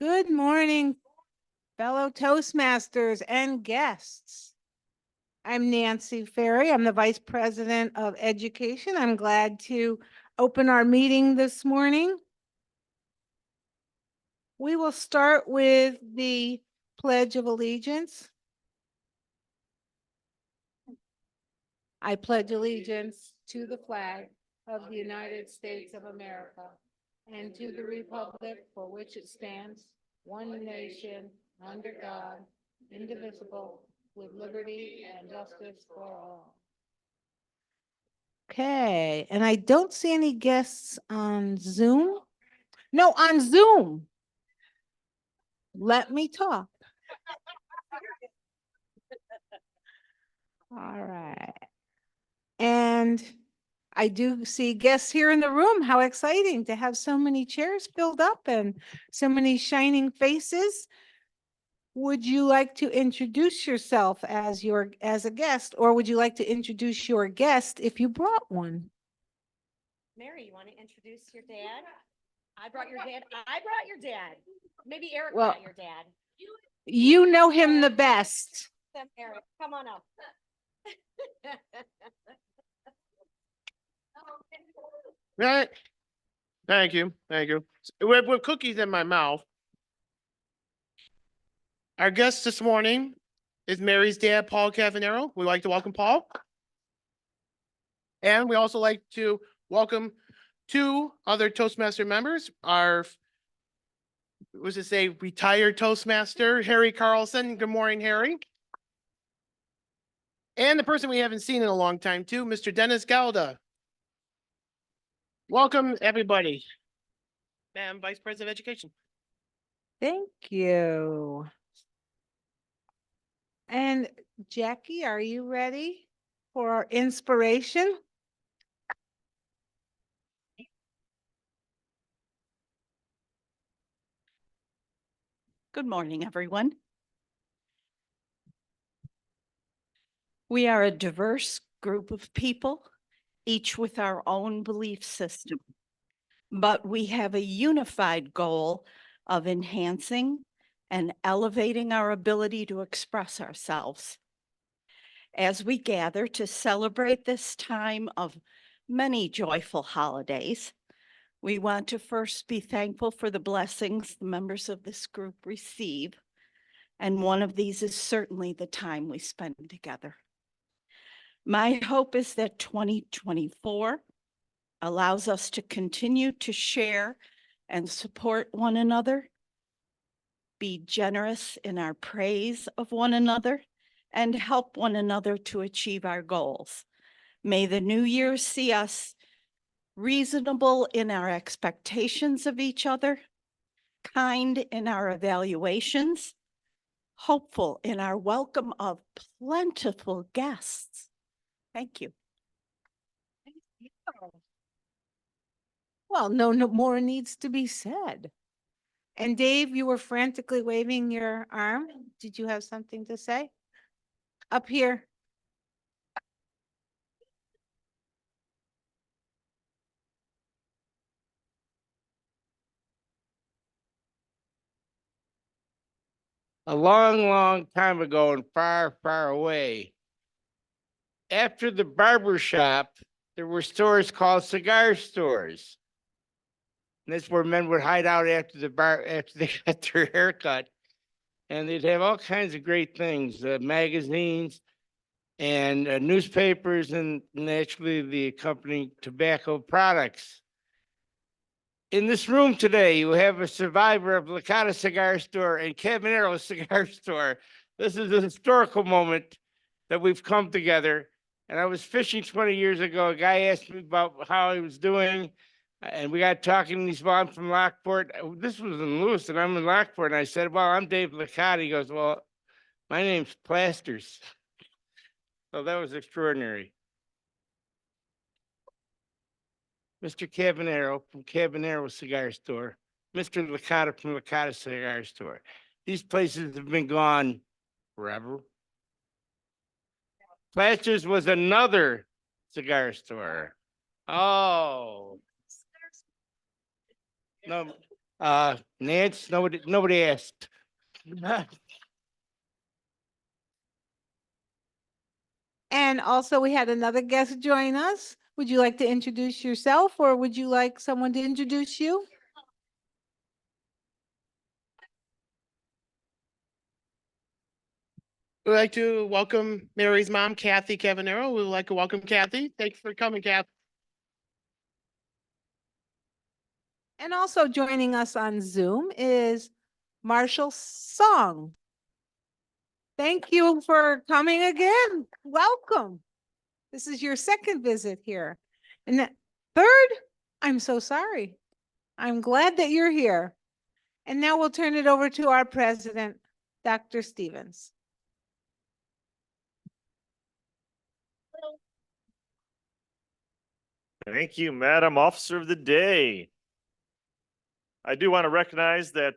Good morning, fellow Toastmasters and guests. I'm Nancy Ferry. I'm the Vice President of Education. I'm glad to open our meeting this morning. We will start with the Pledge of Allegiance. I pledge allegiance to the flag of the United States of America and to the republic for which it stands, one nation, under God, indivisible, with liberty and justice for all. Okay, and I don't see any guests on Zoom. No, on Zoom. Let me talk. All right. And I do see guests here in the room. How exciting to have so many chairs filled up and so many shining faces. Would you like to introduce yourself as a guest, or would you like to introduce your guest if you brought one? Mary, you want to introduce your dad? I brought your dad. Maybe Eric Well, brought your dad. You know him the best. Eric, come on up. Right. Thank you. Thank you. With cookies in my mouth. Our guest this morning is Mary's dad, Paul Cavanero. We'd like to welcome Paul. And we also like to welcome two other Toastmaster members. Our, retired Toastmaster, Harry Carlson. Good morning, Harry. And the person we haven't seen in a long time too, Mr. Dennis Galda. Welcome, everybody. Madam Vice President of Education. Thank you. And Jackie, are you ready for our inspiration? Good morning, everyone. We are a diverse group of people, each with our own belief system, but we have a unified goal of enhancing and elevating our ability to express ourselves. As we gather to celebrate this time of many joyful holidays, we want to first be thankful for the blessings the members of this group receive, and one of these is certainly the time we spend together. My hope is that 2024 allows us to continue to share and support one another, be generous in our praise of one another, and help one another to achieve our goals. May the new year see us reasonable in our expectations of each other, kind in our evaluations, hopeful in our welcome of plentiful guests. Thank you. Well, no more needs to be said. And Dave, you were frantically waving your arm. Did you have something to say? Up here. A long, long time ago and far, far away, after the barber shop, there were stores called cigar stores. And that's where men would hide out after they got their haircut. And they'd have all kinds of great things, magazines and newspapers and naturally the accompanying tobacco products. In this room today, you have a survivor of Licata Cigar Store and Cabanero Cigar Store. This is a historical moment that we've come together. And I was fishing 20 years ago. A guy asked me about how he was doing. And we got talking, and he's, well, I'm from Lockport. This was in Lewis, and I'm in Lockport. And I said, well, I'm Dave Licata. He goes, well, my name's Plasters. So that was extraordinary. Mr. Cabanero from Cabanero Cigar Store, Mr. Licata from Licata Cigar Store. These places have been gone forever. Plasters was another cigar store. Oh. No, Nance, nobody asked. And also we had another guest join us. Would you like to introduce yourself or would you like someone to introduce you? We'd like to welcome Mary's mom, Kathy Cavanero. We'd like to welcome Kathy. Thanks for coming, Kath. And also joining us on Zoom is Marshall Song. Thank you for coming again. Welcome. This is your second visit here. And the third, I'm so sorry. I'm glad that you're here. And now we'll turn it over to our president, Dr. Stevens. Thank you, Madam Officer of the Day. I do want to recognize that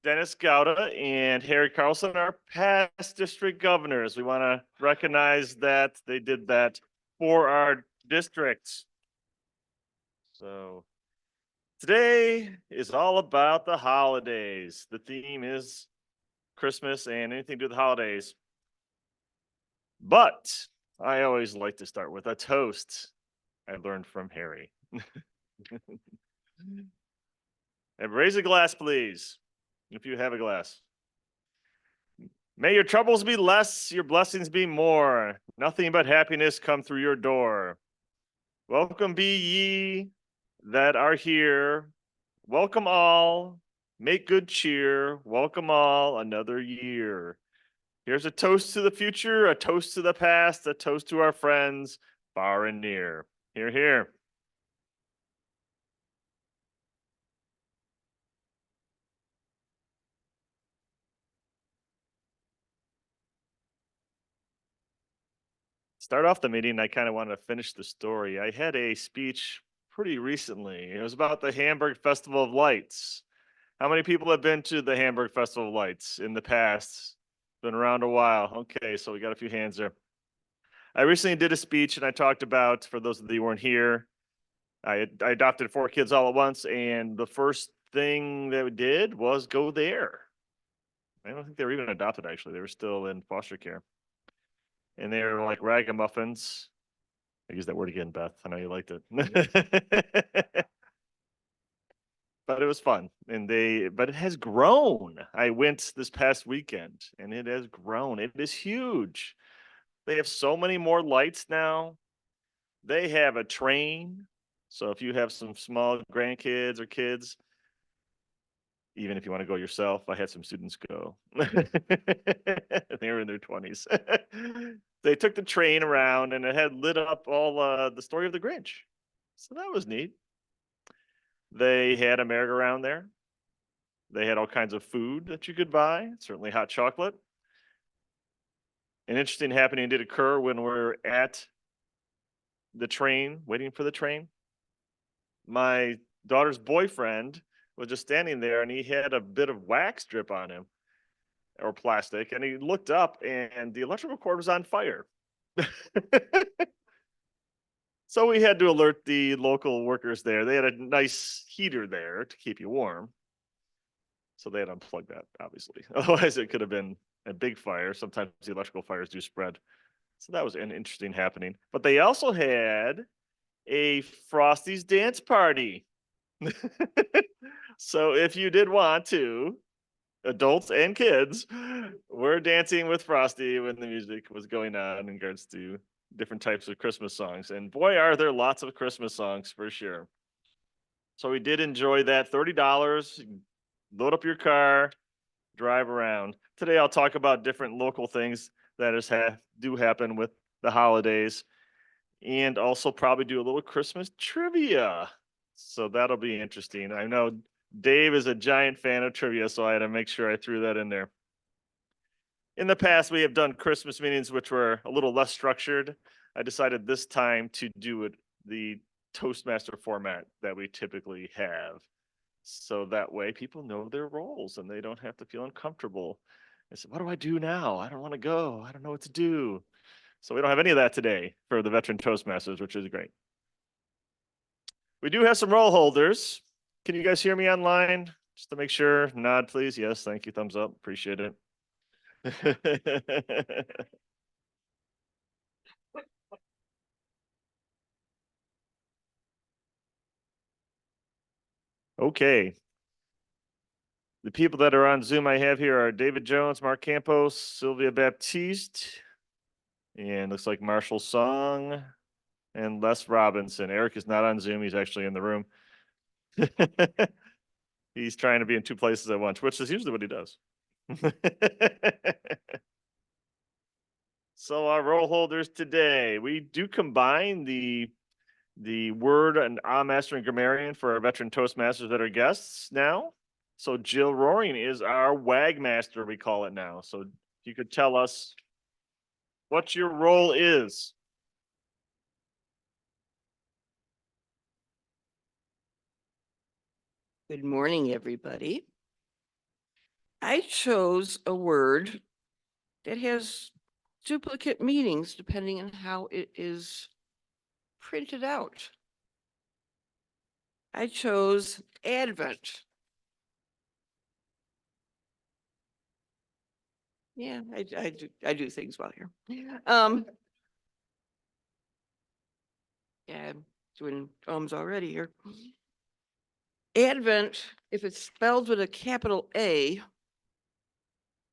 Dennis Gouda and Harry Carlson are past district governors. We want to recognize that they did that for our districts. So today is all about the holidays. The theme is Christmas and anything to do with the holidays. But I always like to start with a toast I learned from Harry. And raise a glass, please, if you have a glass. May your troubles be less, your blessings be more. Nothing but happiness come through your door. Welcome be ye that are here. Welcome all. Make good cheer. Welcome all another year. Here's a toast to the future, a toast to the past, a toast to our friends far and near. Hear, hear. Start off the meeting, I kind of wanted to finish the story. I had a speech pretty recently. It was about the Hamburg Festival of Lights. How many people have been to the Hamburg Festival of Lights in the past? Been around a while. Okay, so we got a few hands there. I recently did a speech and I talked about, for those of you who weren't here, I adopted 4 kids all at once, and the first thing that we did was go there. I don't think they were even adopted, actually. They were still in foster care. And they were like ragamuffins. I use that word again, Beth. I know you liked it. But it was fun. But it has grown. I went this past weekend and it has grown. It is huge. They have so many more lights now. They have a train. So if you have some small grandkids or kids, even if you want to go yourself, I had some students go. They were in their 20s. They took the train around and it had lit up all the story of the Grinch. So that was neat. They had a merry-go-round there. They had all kinds of food that you could buy, certainly hot chocolate. An interesting happening did occur when we were at the train, waiting for the train. My daughter's boyfriend was just standing there and he had a bit of wax drip on him, or plastic, and he looked up and the electrical cord was on fire. So we had to alert the local workers there. They had a nice heater there to keep you warm. So they had unplugged that, obviously. Otherwise, it could have been a big fire. Sometimes the electrical fires do spread. So that was an interesting happening. But they also had a Frosty's dance party. So if you did want to, adults and kids were dancing with Frosty when the music was going on in regards to different types of Christmas songs. And boy, are there lots of Christmas songs for sure. So we did enjoy that. $30, load up your car, drive around. Today I'll talk about different local things that do happen with the holidays, and also probably do a little Christmas trivia. So that'll be interesting. I know Dave is a giant fan of trivia, so I had to make sure I threw that in there. In the past, we have done Christmas meetings which were a little less structured. I decided this time to do it the Toastmaster format that we typically have. So that way people know their roles and they don't have to feel uncomfortable. I said, what do I do now? I don't want to go. I don't know what to do. So we don't have any of that today for the veteran Toastmasters, which is great. We do have some roll holders. Can you guys hear me online? Just to make sure, nod, please. Yes, thank you. Thumbs up. Appreciate it. Okay. The people that are on Zoom I have here are David Jones, Mark Campos, Sylvia Baptiste, and looks like Marshall Song and Les Robinson. Eric is not on Zoom. He's actually in the room. He's trying to be in two places at once, which is usually what he does. So our roll holders today, we do combine the word and master and grammarian for our veteran Toastmasters that are guests now. So Jill Roaring is our WAG master, we call it now. So if you could tell us what your role is. Good morning, everybody. I chose a word that has duplicate meanings depending on how it is printed out. I chose Advent. Yeah, I do things well here. Yeah, I'm doing ums already here. Advent, if it's spelled with a capital A,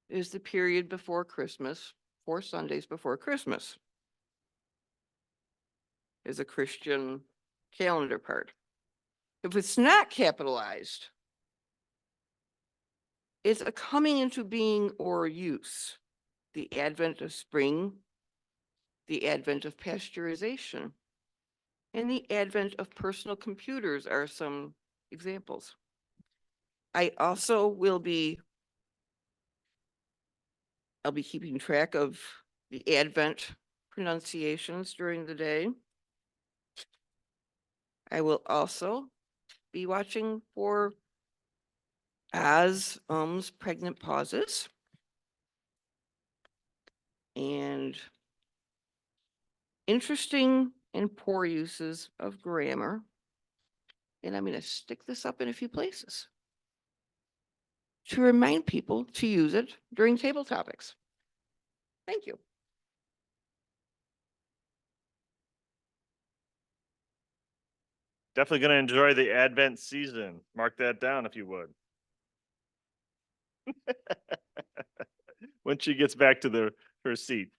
is the period before Christmas, 4 Sundays before Christmas. Is a Christian calendar part. If it's not capitalized, it's a coming into being or use. The advent of spring, the advent of pasteurization, and the advent of personal computers are some examples. I also I'll be keeping track of the Advent pronunciations during the day. I will also be watching for ums, pregnant pauses, and interesting and poor uses of grammar. And I'm going to stick this up in a few places to remind people to use it during table topics. Thank you. Definitely going to enjoy the Advent season. Mark that down if you would. When she gets back to her seat.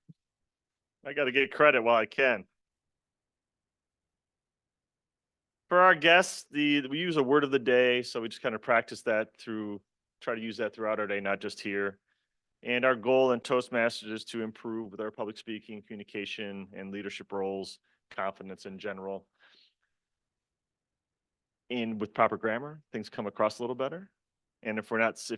I got to get credit while I can. For our guests, we use a word of the day, so we just kind of practice that try to use that throughout our day, not just here. And our goal in Toastmasters is to improve with our public speaking, communication, and leadership roles, confidence in general. And with proper grammar, things come across a little better. And if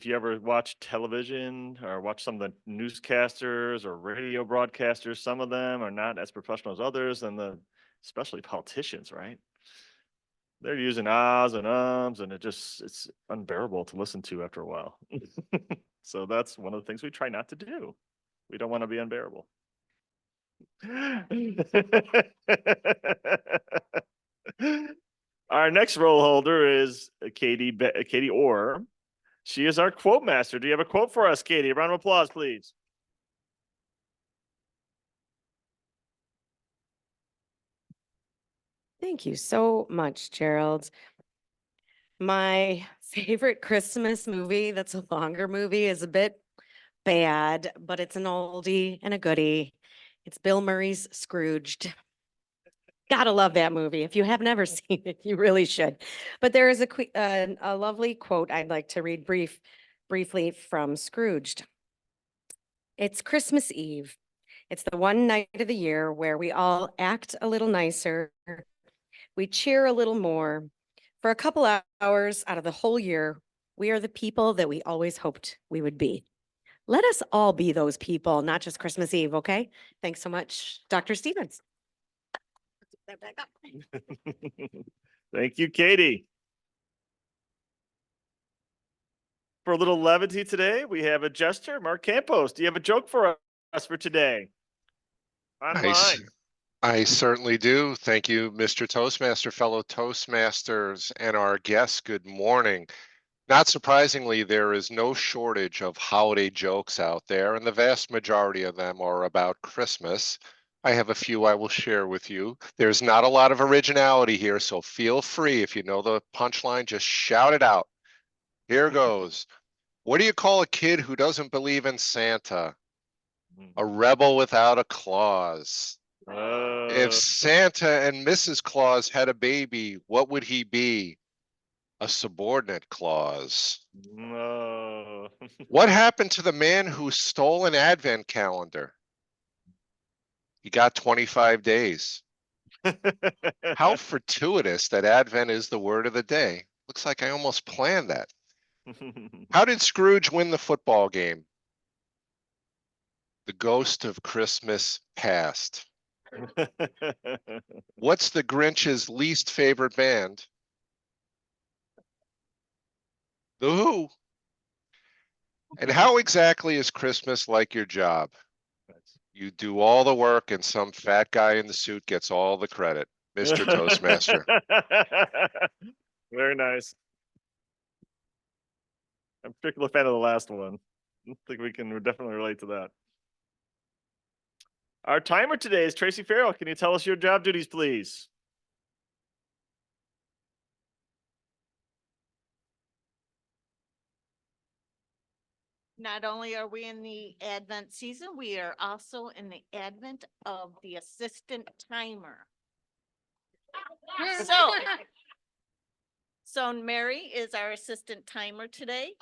you ever watch television or watch some of the newscasters or radio broadcasters, some of them are not as professional as others, and especially politicians, right? They're using ahs and ums, and it's unbearable to listen to after a while. So that's one of the things we try not to do. We don't want to be unbearable. Our next role holder is Katie Orr. She is our quote master. Do you have a quote for us, Katie? A round of applause, please. Thank you so much, Gerald. My favorite Christmas movie that's a longer movie is a bit bad, but it's an oldie and a goodie. It's Bill Murray's Scrooged. Gotta love that movie. If you have never seen it, you really should. But there is a lovely quote I'd like to read briefly from Scrooged. It's Christmas Eve. It's the one night of the year where we all act a little nicer. We cheer a little more. For a couple hours out of the whole year, we are the people that we always hoped we would be. Let us all be those people, not just Christmas Eve, okay? Thanks so much, Dr. Stevens. Thank you, Katie. For a little levity today, we have a jester, Mark Campos. Do you have a joke for us for today? Online. I certainly do. Thank you, Mr. Toastmaster, fellow Toastmasters, and our guests. Good morning. Not surprisingly, there is no shortage of holiday jokes out there, and the vast majority of them are about Christmas. I have a few I will share with you. There's not a lot of originality here, so feel free. If you know the punchline, just shout it out. Here goes. What do you call a kid who doesn't believe in Santa? A rebel without a clause. If Santa and Mrs. Claus had a baby, what would he be? A subordinate clause. No. What happened to the man who stole an advent calendar? He got 25 days. How fortuitous that advent is the word of the day. Looks like I almost planned that. How did Scrooge win the football game? The ghost of Christmas past. What's the Grinch's least favorite band? The Who. And how exactly is Christmas like your job? You do all the work and some fat guy in the suit gets all the credit. Mr. Toastmaster. Very nice. I'm a particular fan of the last one. I think we can definitely relate to that. Our timer today is Tracy Farrell. Can you tell us your job duties, please? Not only are we in the Advent season, we are also in the advent of the assistant timer. So Mary is our assistant timer today.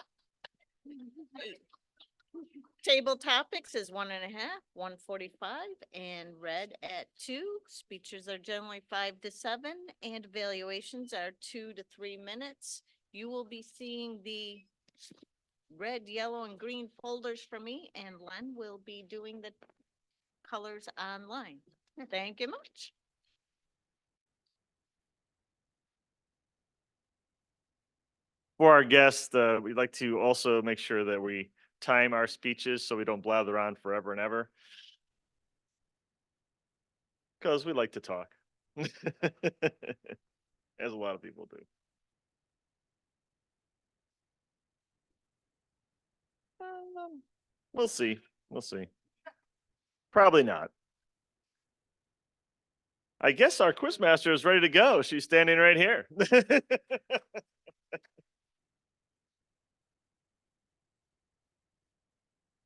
Table topics is 1.5, 1:45, and read at 2. Speeches are generally 5 to 7, and evaluations are 2 to 3 minutes. You will be seeing the red, yellow, and green folders from me, and Len will be doing the colors online. Thank you much. For our guests, we'd like to also make sure that we time our speeches so we don't blather on forever and ever. Because we like to talk. As a lot of people do. We'll see. We'll see. Probably not. I guess our quizmaster is ready to go. She's standing right here.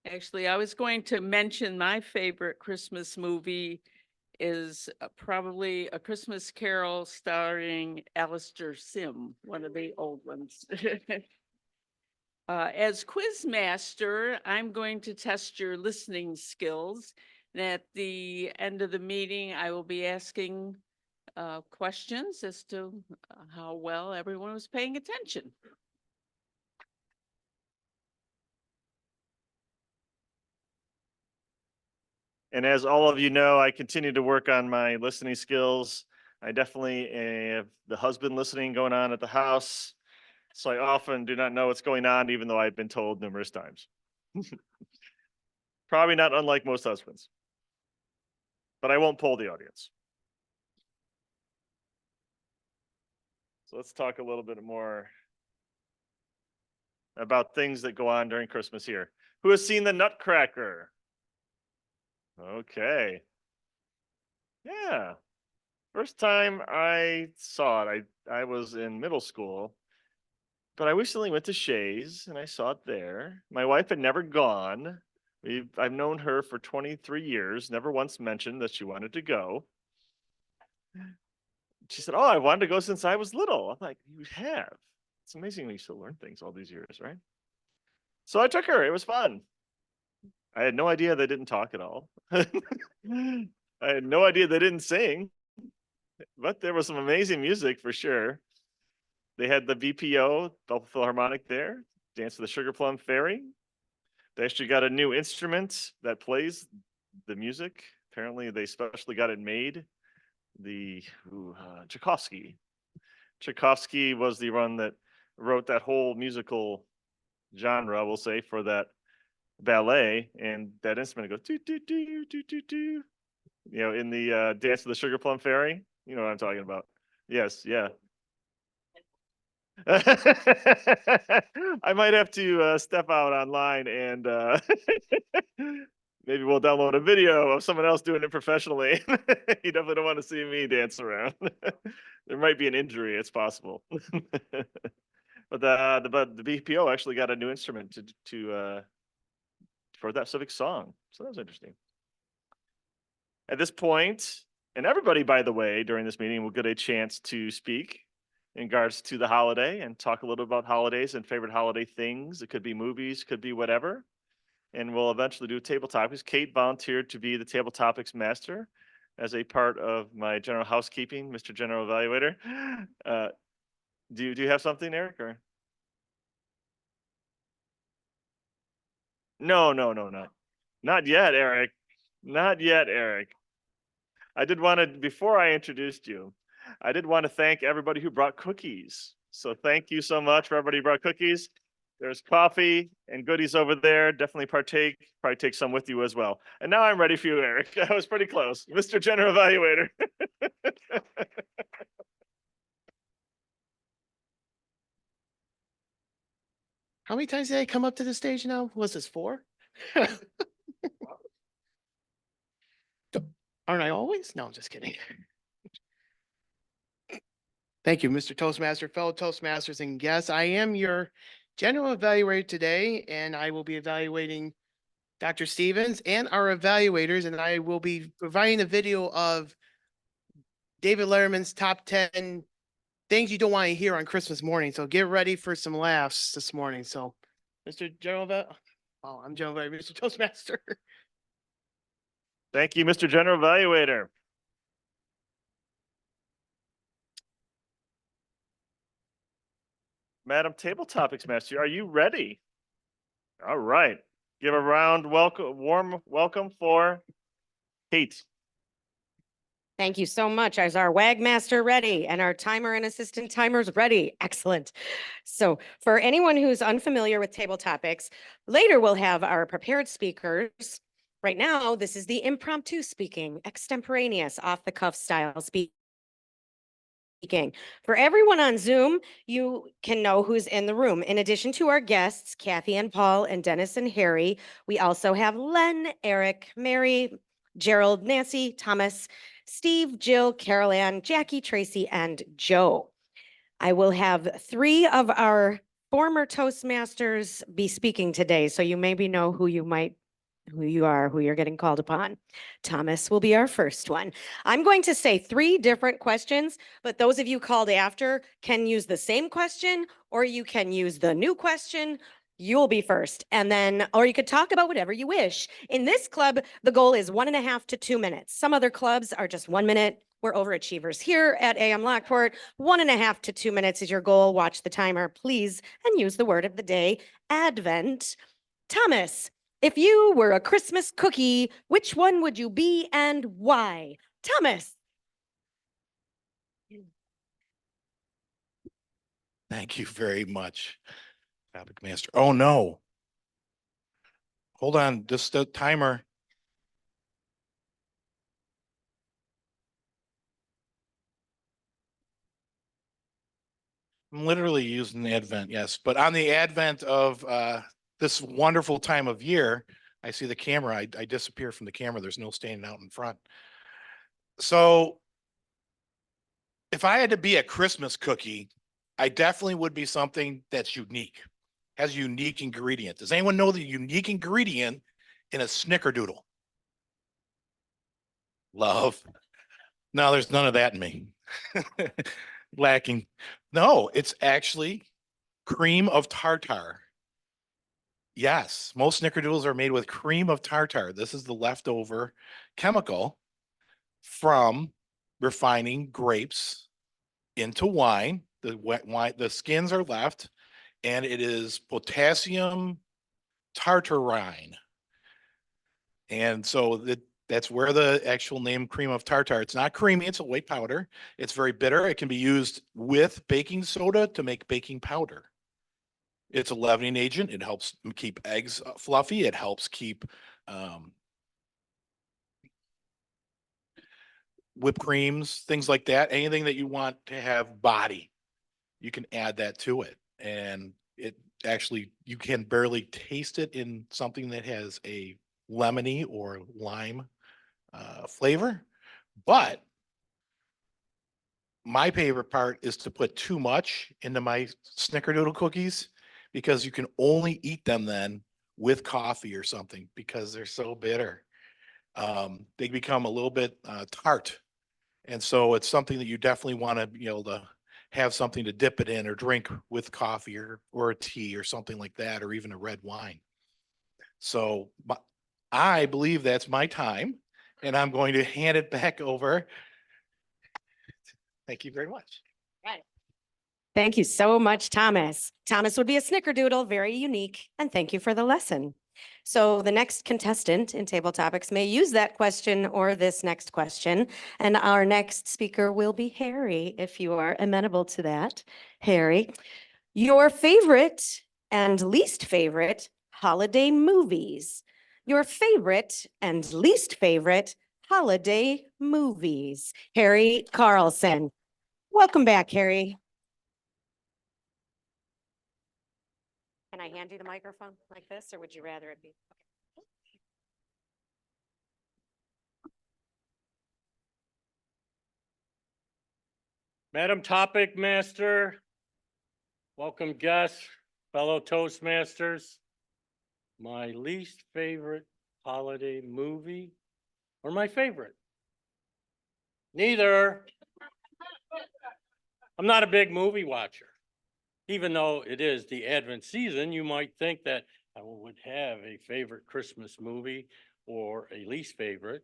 Actually, I was going to mention my favorite Christmas movie is probably A Christmas Carol starring Alistair Sim, one of the old ones. As quizmaster, I'm going to test your listening skills. And at the end of the meeting, I will be asking questions as to how well everyone was paying attention. And as all of you know, I continue to work on my listening skills. I definitely have the husband listening going on at the house. So I often do not know what's going on, even though I've been told numerous times. Probably not unlike most husbands. But I won't poll the audience. So let's talk a little bit more about things that go on during Christmas here. Who has seen the Nutcracker? Okay. Yeah. First time I saw it, I was in middle school, but I recently went to Shays and I saw it there. My wife had never gone. I've known her for 23 years, never once mentioned that she wanted to go. She said, "Oh, I wanted to go since I was little." I'm like, "You have? It's amazing when you still learn things all these years, right?" So I took her. It was fun. I had no idea they didn't talk at all. I had no idea they didn't sing, but there was some amazing music for sure. They had the VPO, Belleville Philharmonic there, Dance of the Sugar Plum Fairy. They actually got a new instrument that plays the music. Apparently, they specially got it made. The Tchaikovsky. Tchaikovsky was the one that wrote that whole musical genre, we'll say, for that ballet, and that instrument goes do do do do do do. You know, in the Dance of the Sugar Plum Fairy. You know what I'm talking about? Yes, yeah. I might have to step out online and maybe we'll download a video of someone else doing it professionally. You definitely don't want to see me dance around. There might be an injury, it's possible. But the BPO actually got a new instrument to for that specific song. So that was interesting. At this point, and everybody, by the way, during this meeting will get a chance to speak in regards to the holiday and talk a little about holidays and favorite holiday things. It could be movies, could be whatever. And we'll eventually do table topics. Kate volunteered to be the table topics master as a part of my general housekeeping, Mr. General Evaluator. Do you have something, Eric? Or no, no, no, not yet, Eric. Not yet, Eric. I did want to, before I introduced you, I did want to thank everybody who brought cookies. So thank you so much for everybody who brought cookies. There's coffee and goodies over there. Definitely partake. Probably take some with you as well. And now I'm ready for you, Eric. That was pretty close. Mr. General Evaluator. How many times did I come up to the stage now? Was this 4? Aren't I always? No, I'm just kidding. Thank you, Mr. Toastmaster, fellow Toastmasters, and guests. I am your general evaluator today, and I will be evaluating Dr. Stevens and our evaluators, and I will be providing a video of David Letterman's top 10 things you don't want to hear on Christmas morning. So get ready for some laughs this morning. So, Mr. I'm General Evaluator, Mr. Toastmaster. Thank you, Mr. General Evaluator. Madam Table Topics Master, are you ready? All right. Give a warm welcome for Kate. Thank you so much. Is our WAG master ready and our timer and assistant timers ready? Excellent. So for anyone who's unfamiliar with table topics, later we'll have our prepared speakers. Right now, this is the impromptu speaking, extemporaneous, off the cuff style speaking. For everyone on Zoom, you can know who's in the room. In addition to our guests, Kathy and Paul and Dennis and Harry, we also have Len, Eric, Mary, Gerald, Nancy, Thomas, Steve, Jill, Carol Ann, Jackie, Tracy, and Joe. I will have 3 of our former Toastmasters be speaking today, so you maybe know who you're getting called upon. Thomas will be our first one. I'm going to say 3 different questions, but those of you called after can use the same question, or you can use the new question. You'll be first, and then, or you could talk about whatever you wish. In this club, the goal is 1.5 to 2 minutes. Some other clubs are just 1 minute. We're overachievers here at AM Lockport. 1.5 to 2 minutes is your goal. Watch the timer, please, and use the word of the day, Advent. Thomas, if you were a Christmas cookie, which one would you be and why? Thomas. Thank you very much, Topic Master. Oh, no. Hold on, just the timer. I'm literally using the Advent, yes. But on the Advent of this wonderful time of year, I see the camera. I disappear from the camera. There's no standing out in front. So if I had to be a Christmas cookie, I definitely would be something that's unique, has a unique ingredient. Does anyone know the unique ingredient in a snickerdoodle? Love. No, there's none of that in me. Lacking. No, it's actually cream of tartar. Yes, most snickerdoodles are made with cream of tartar. This is the leftover chemical from refining grapes into wine. The wet wine, the skins are left, and it is potassium tartarine. And so that's where the actual name cream of tartar. It's not creamy, it's a white powder. It's very bitter. It can be used with baking soda to make baking powder. It's a leavening agent. It helps keep eggs fluffy. It helps keep whipped creams, things like that. Anything that you want to have body. you can add that to it. And it actually, you can barely taste it in something that has a lemony or lime flavor. But my favorite part is to put too much into my snickerdoodle cookies because you can only eat them then with coffee or something because they're so bitter. They become a little bit tart. And so it's something that you definitely want to be able to have something to dip it in or drink with coffee or a tea or something like that, or even a red wine. So I believe that's my time, and I'm going to hand it back over. Thank you very much. Thank you so much, Thomas. Thomas would be a snickerdoodle, very unique, and thank you for the lesson. So the next contestant in Table Topics may use that question or this next question, and our next speaker will be Harry, if you are amenable to that. Harry, your favorite and least favorite holiday movies. Your favorite and least favorite holiday movies. Harry Carlson. Welcome back, Harry. Can I hand you the microphone like this, or would you rather it be? Madam Topic Master, welcome guests, fellow Toastmasters. My least favorite holiday movie or my favorite? Neither. I'm not a big movie watcher. Even though it is the Advent season, you might think that I would have a favorite Christmas movie or a least favorite.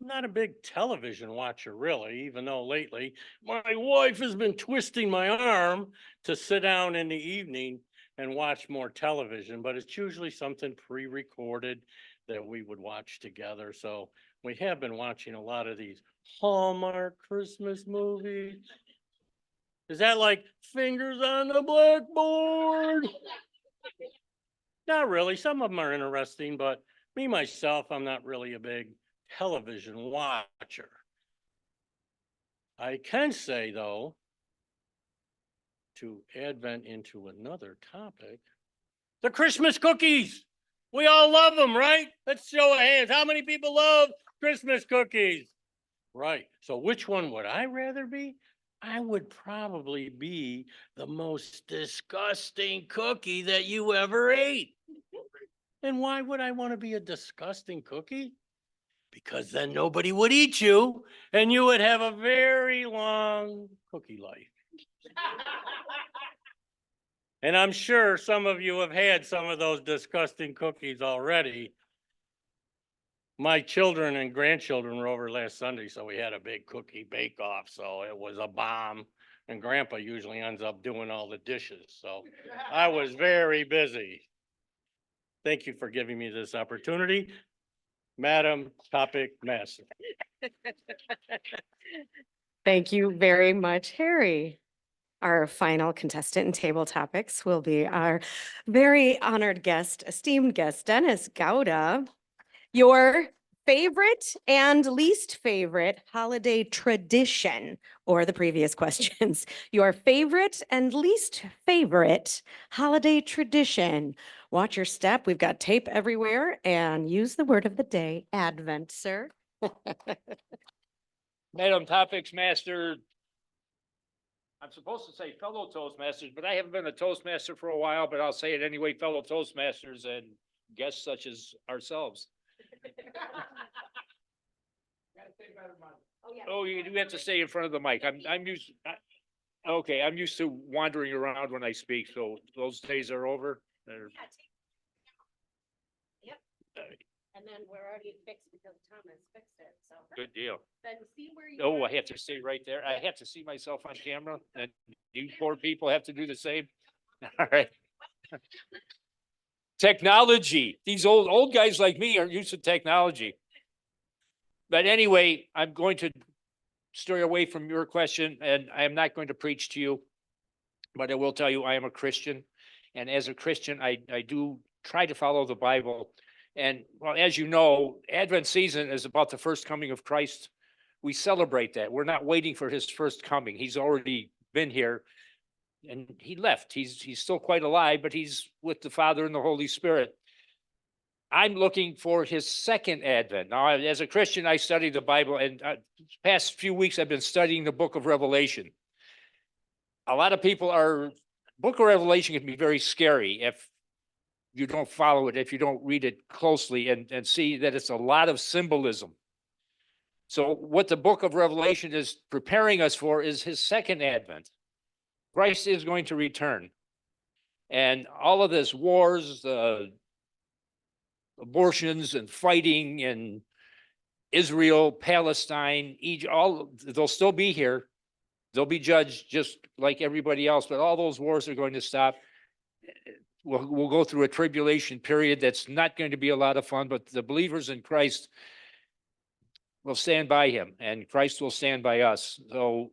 I'm not a big television watcher, really, even though lately my wife has been twisting my arm to sit down in the evening and watch more television, but it's usually something pre-recorded that we would watch together. So we have been watching a lot of these Hallmark Christmas movies. Is that like fingers on the blackboard? Not really. Some of them are interesting, but me, myself, I'm not really a big television watcher. I can say, though, to advent into another topic, the Christmas cookies. We all love them, right? Let's show of hands. How many people love Christmas cookies? Right. So which one would I rather be? I would probably be the most disgusting cookie that you ever ate. And why would I want to be a disgusting cookie? Because then nobody would eat you and you would have a very long cookie life. And I'm sure some of you have had some of those disgusting cookies already. My children and grandchildren were over last Sunday, so we had a big cookie bake-off, so it was a bomb. And Grandpa usually ends up doing all the dishes, so I was very busy. Thank you for giving me this opportunity, Madam Topic Master. Thank you very much, Harry. Our final contestant in Table Topics will be our very honored guest, esteemed guest, Dennis Gouda. Your favorite and least favorite holiday tradition, or the previous questions. Your favorite and least favorite holiday tradition. Watch your step. We've got tape everywhere, and use the word of the day, Advent, sir. Madam Topics Master, I'm supposed to say fellow Toastmasters, but I haven't been a Toastmaster for a while, but I'll say it anyway, fellow Toastmasters and guests such as ourselves. Oh, you do have to stay in front of the mic. I'm used, okay, I'm used to wandering around when I speak, so those days are over. Yep. And then we're already fixed because Thomas fixed it, so. Good deal. Then see where you. Oh, I have to stay right there. I have to see myself on camera, and you poor people have to do the same. All right. Technology. These old guys like me aren't used to technology. But anyway, I'm going to stray away from your question, and I am not going to preach to you, but I will tell you I am a Christian. And as a Christian, I do try to follow the Bible. And well, as you know, Advent season is about the first coming of Christ. We celebrate that. We're not waiting for his first coming. He's already been here. and he left. He's still quite alive, but he's with the Father and the Holy Spirit. I'm looking for his second advent. Now, as a Christian, I study the Bible, and past few weeks I've been studying the book of Revelation. A lot of people book of Revelation can be very scary if you don't follow it, if you don't read it closely and see that it's a lot of symbolism. So what the book of Revelation is preparing us for is his second advent. Christ is going to return. And all of this wars, abortions and fighting and Israel, Palestine, Egypt, they'll still be here. They'll be judged just like everybody else, but all those wars are going to stop. We'll go through a tribulation period that's not going to be a lot of fun, but the believers in Christ will stand by him and Christ will stand by us. So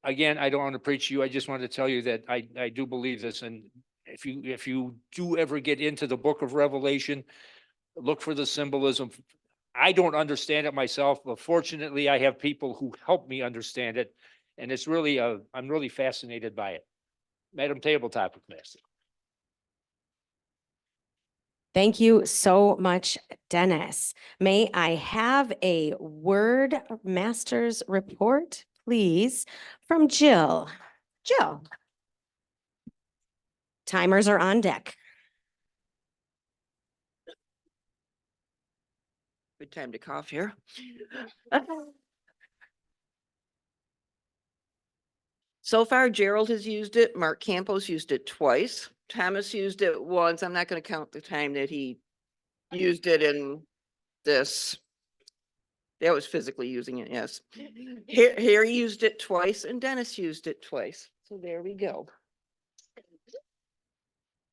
again, I don't want to preach to you. I just want to tell you that I do believe this. And if you do ever get into the book of Revelation, look for the symbolism. I don't understand it myself, but fortunately I have people who help me understand it. And it's really, I'm really fascinated by it. Madam Tabletop Master. Thank you so much, Dennis. May I have a word master's report, please, from Jill? Jill. Timers are on deck. Good time to cough here. So far, Gerald has used it. Mark Campos used it twice. Thomas used it once. I'm not going to count the time that he used it in this. That was physically using it, yes. Harry used it twice and Dennis used it twice. So there we go.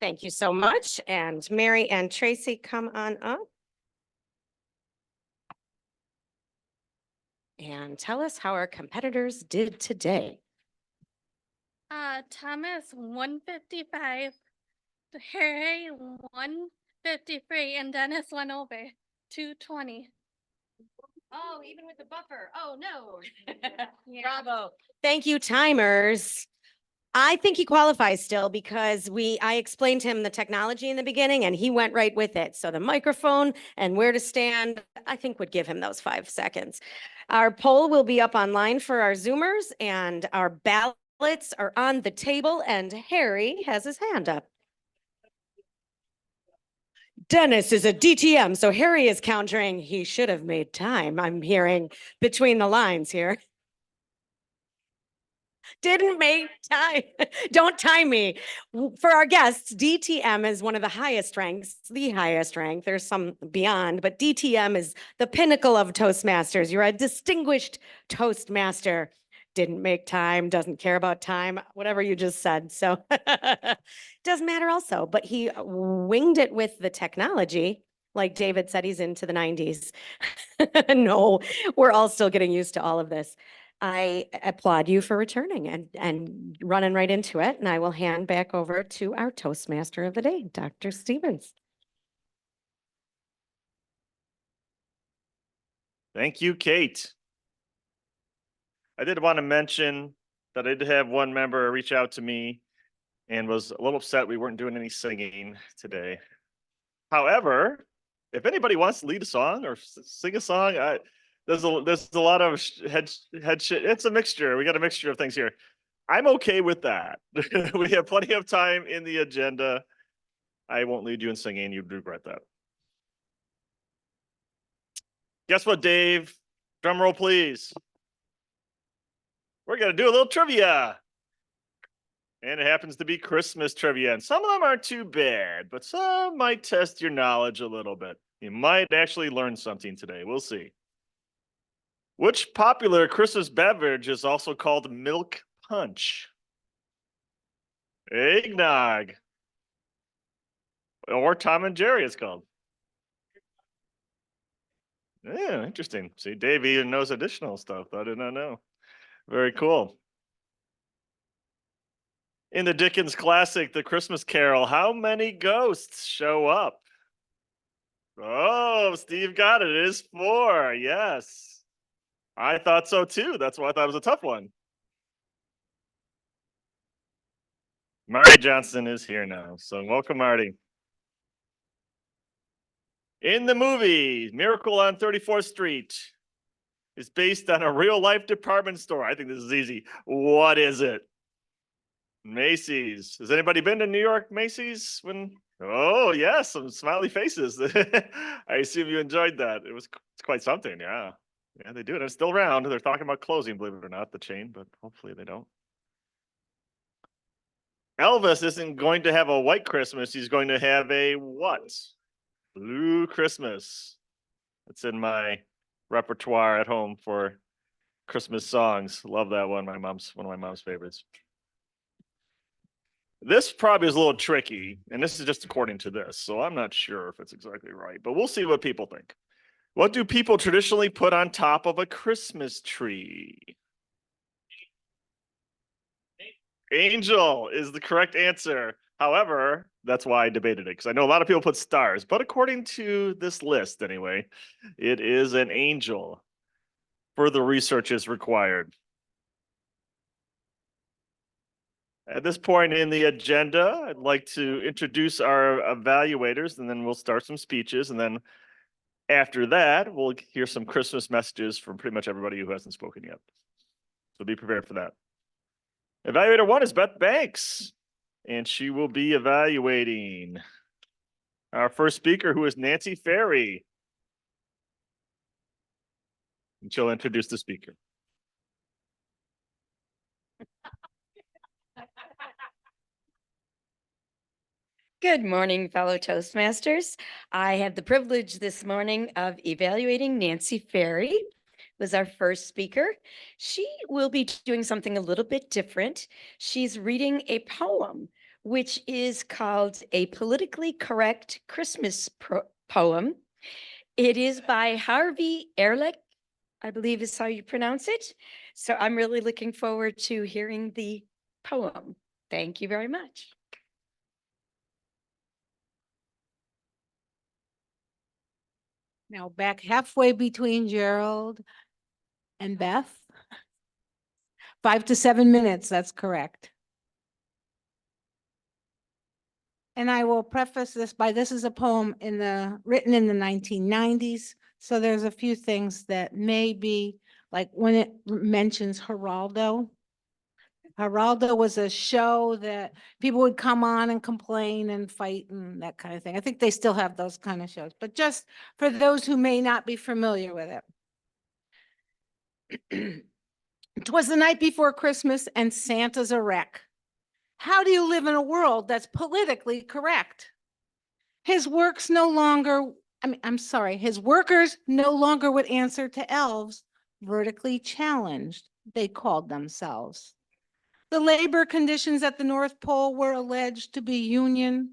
Thank you so much. And Mary and Tracy, come on up. And tell us how our competitors did today. Thomas 155, Harry 153, and Dennis went over 220. Oh, even with the buffer. Oh, no. Bravo. Thank you, timers. I think he qualifies still because I explained to him the technology in the beginning and he went right with it. So the microphone and where to stand, I think would give him those 5 seconds. Our poll will be up online for our Zoomers and our ballots are on the table and Harry has his hand up. Dennis is a DTM, so Harry is countering. He should have made time. I'm hearing between the lines here. Didn't make time. Don't time me. For our guests, DTM is one of the highest ranks, the highest rank. There's some beyond, but DTM is the pinnacle of Toastmasters. You're a distinguished Toastmaster. Didn't make time, doesn't care about time, whatever you just said. So doesn't matter also, but he winged it with the technology. Like David said, he's into the 90s. No, we're all still getting used to all of this. I applaud you for returning and running right into it. And I will hand back over to our Toastmaster of the day, Dr. Stevens. Thank you, Kate. I did want to mention that I did have one member reach out to me and was a little upset we weren't doing any singing today. However, if anybody wants to lead a song or sing a song, there's a lot of head shit. It's a mixture. We got a mixture of things here. I'm okay with that. We have plenty of time in the agenda. I won't lead you in singing. You'd regret that. Guess what, Dave? Drum roll, please. We're going to do a little trivia. And it happens to be Christmas trivia. And some of them aren't too bad, but some might test your knowledge a little bit. You might actually learn something today. We'll see. Which popular Christmas beverage is also called milk punch? Eggnog. Or Tom and Jerry it's called. Yeah, interesting. See, Dave even knows additional stuff I did not know. Very cool. In the Dickens classic, The Christmas Carol, how many ghosts show up? Oh, Steve got it. It is 4. Yes. I thought so too. That's why I thought it was a tough one. Marty Johnson is here now. So welcome, Marty. In the movie, Miracle on 34th Street is based on a real life department store. I think this is easy. What is it? Macy's. Has anybody been to New York Macy's? Oh, yes, some smiley faces. I assume you enjoyed that. It's quite something. Yeah. Yeah, they do it. It's still around. They're talking about closing, believe it or not, the chain, but hopefully they don't. Elvis isn't going to have a white Christmas. He's going to have a what? Blue Christmas. It's in my repertoire at home for Christmas songs. Love that one. One of my mom's favorites. This probably is a little tricky, and this is just according to this, so I'm not sure if it's exactly right, but we'll see what people think. What do people traditionally put on top of a Christmas tree? Angel is the correct answer. However, that's why I debated it, because I know a lot of people put stars, but according to this list anyway, it is an angel. Further research is required. At this point in the agenda, I'd like to introduce our evaluators, and then we'll start some speeches, and then after that, we'll hear some Christmas messages from pretty much everybody who hasn't spoken yet. So be prepared for that. Evaluator 1 is Beth Banks, and she will be evaluating our first speaker, who is Nancy Ferry. And she'll introduce the speaker. Good morning, fellow Toastmasters. I have the privilege this morning of evaluating Nancy Ferry, who is our first speaker. She will be doing something a little bit different. She's reading a poem, which is called A Politically Correct Christmas Poem. It is by Harvey Ehrlich, I believe is how you pronounce it. So I'm really looking forward to hearing the poem. Thank you very much. Now back halfway between Gerald and Beth. 5 to 7 minutes, that's correct. And I will preface this by, this is a poem written in the 1990s. So there's a few things that may be, like when it mentions Geraldo. Geraldo was a show that people would come on and complain and fight and that kind of thing. I think they still have those kind of shows, but just for those who may not be familiar with it. 'Twas the night before Christmas and Santa's a wreck. How do you live in a world that's politically correct? His works no longer, his workers no longer would answer to elves, vertically challenged, they called themselves. The labor conditions at the North Pole were alleged by the Union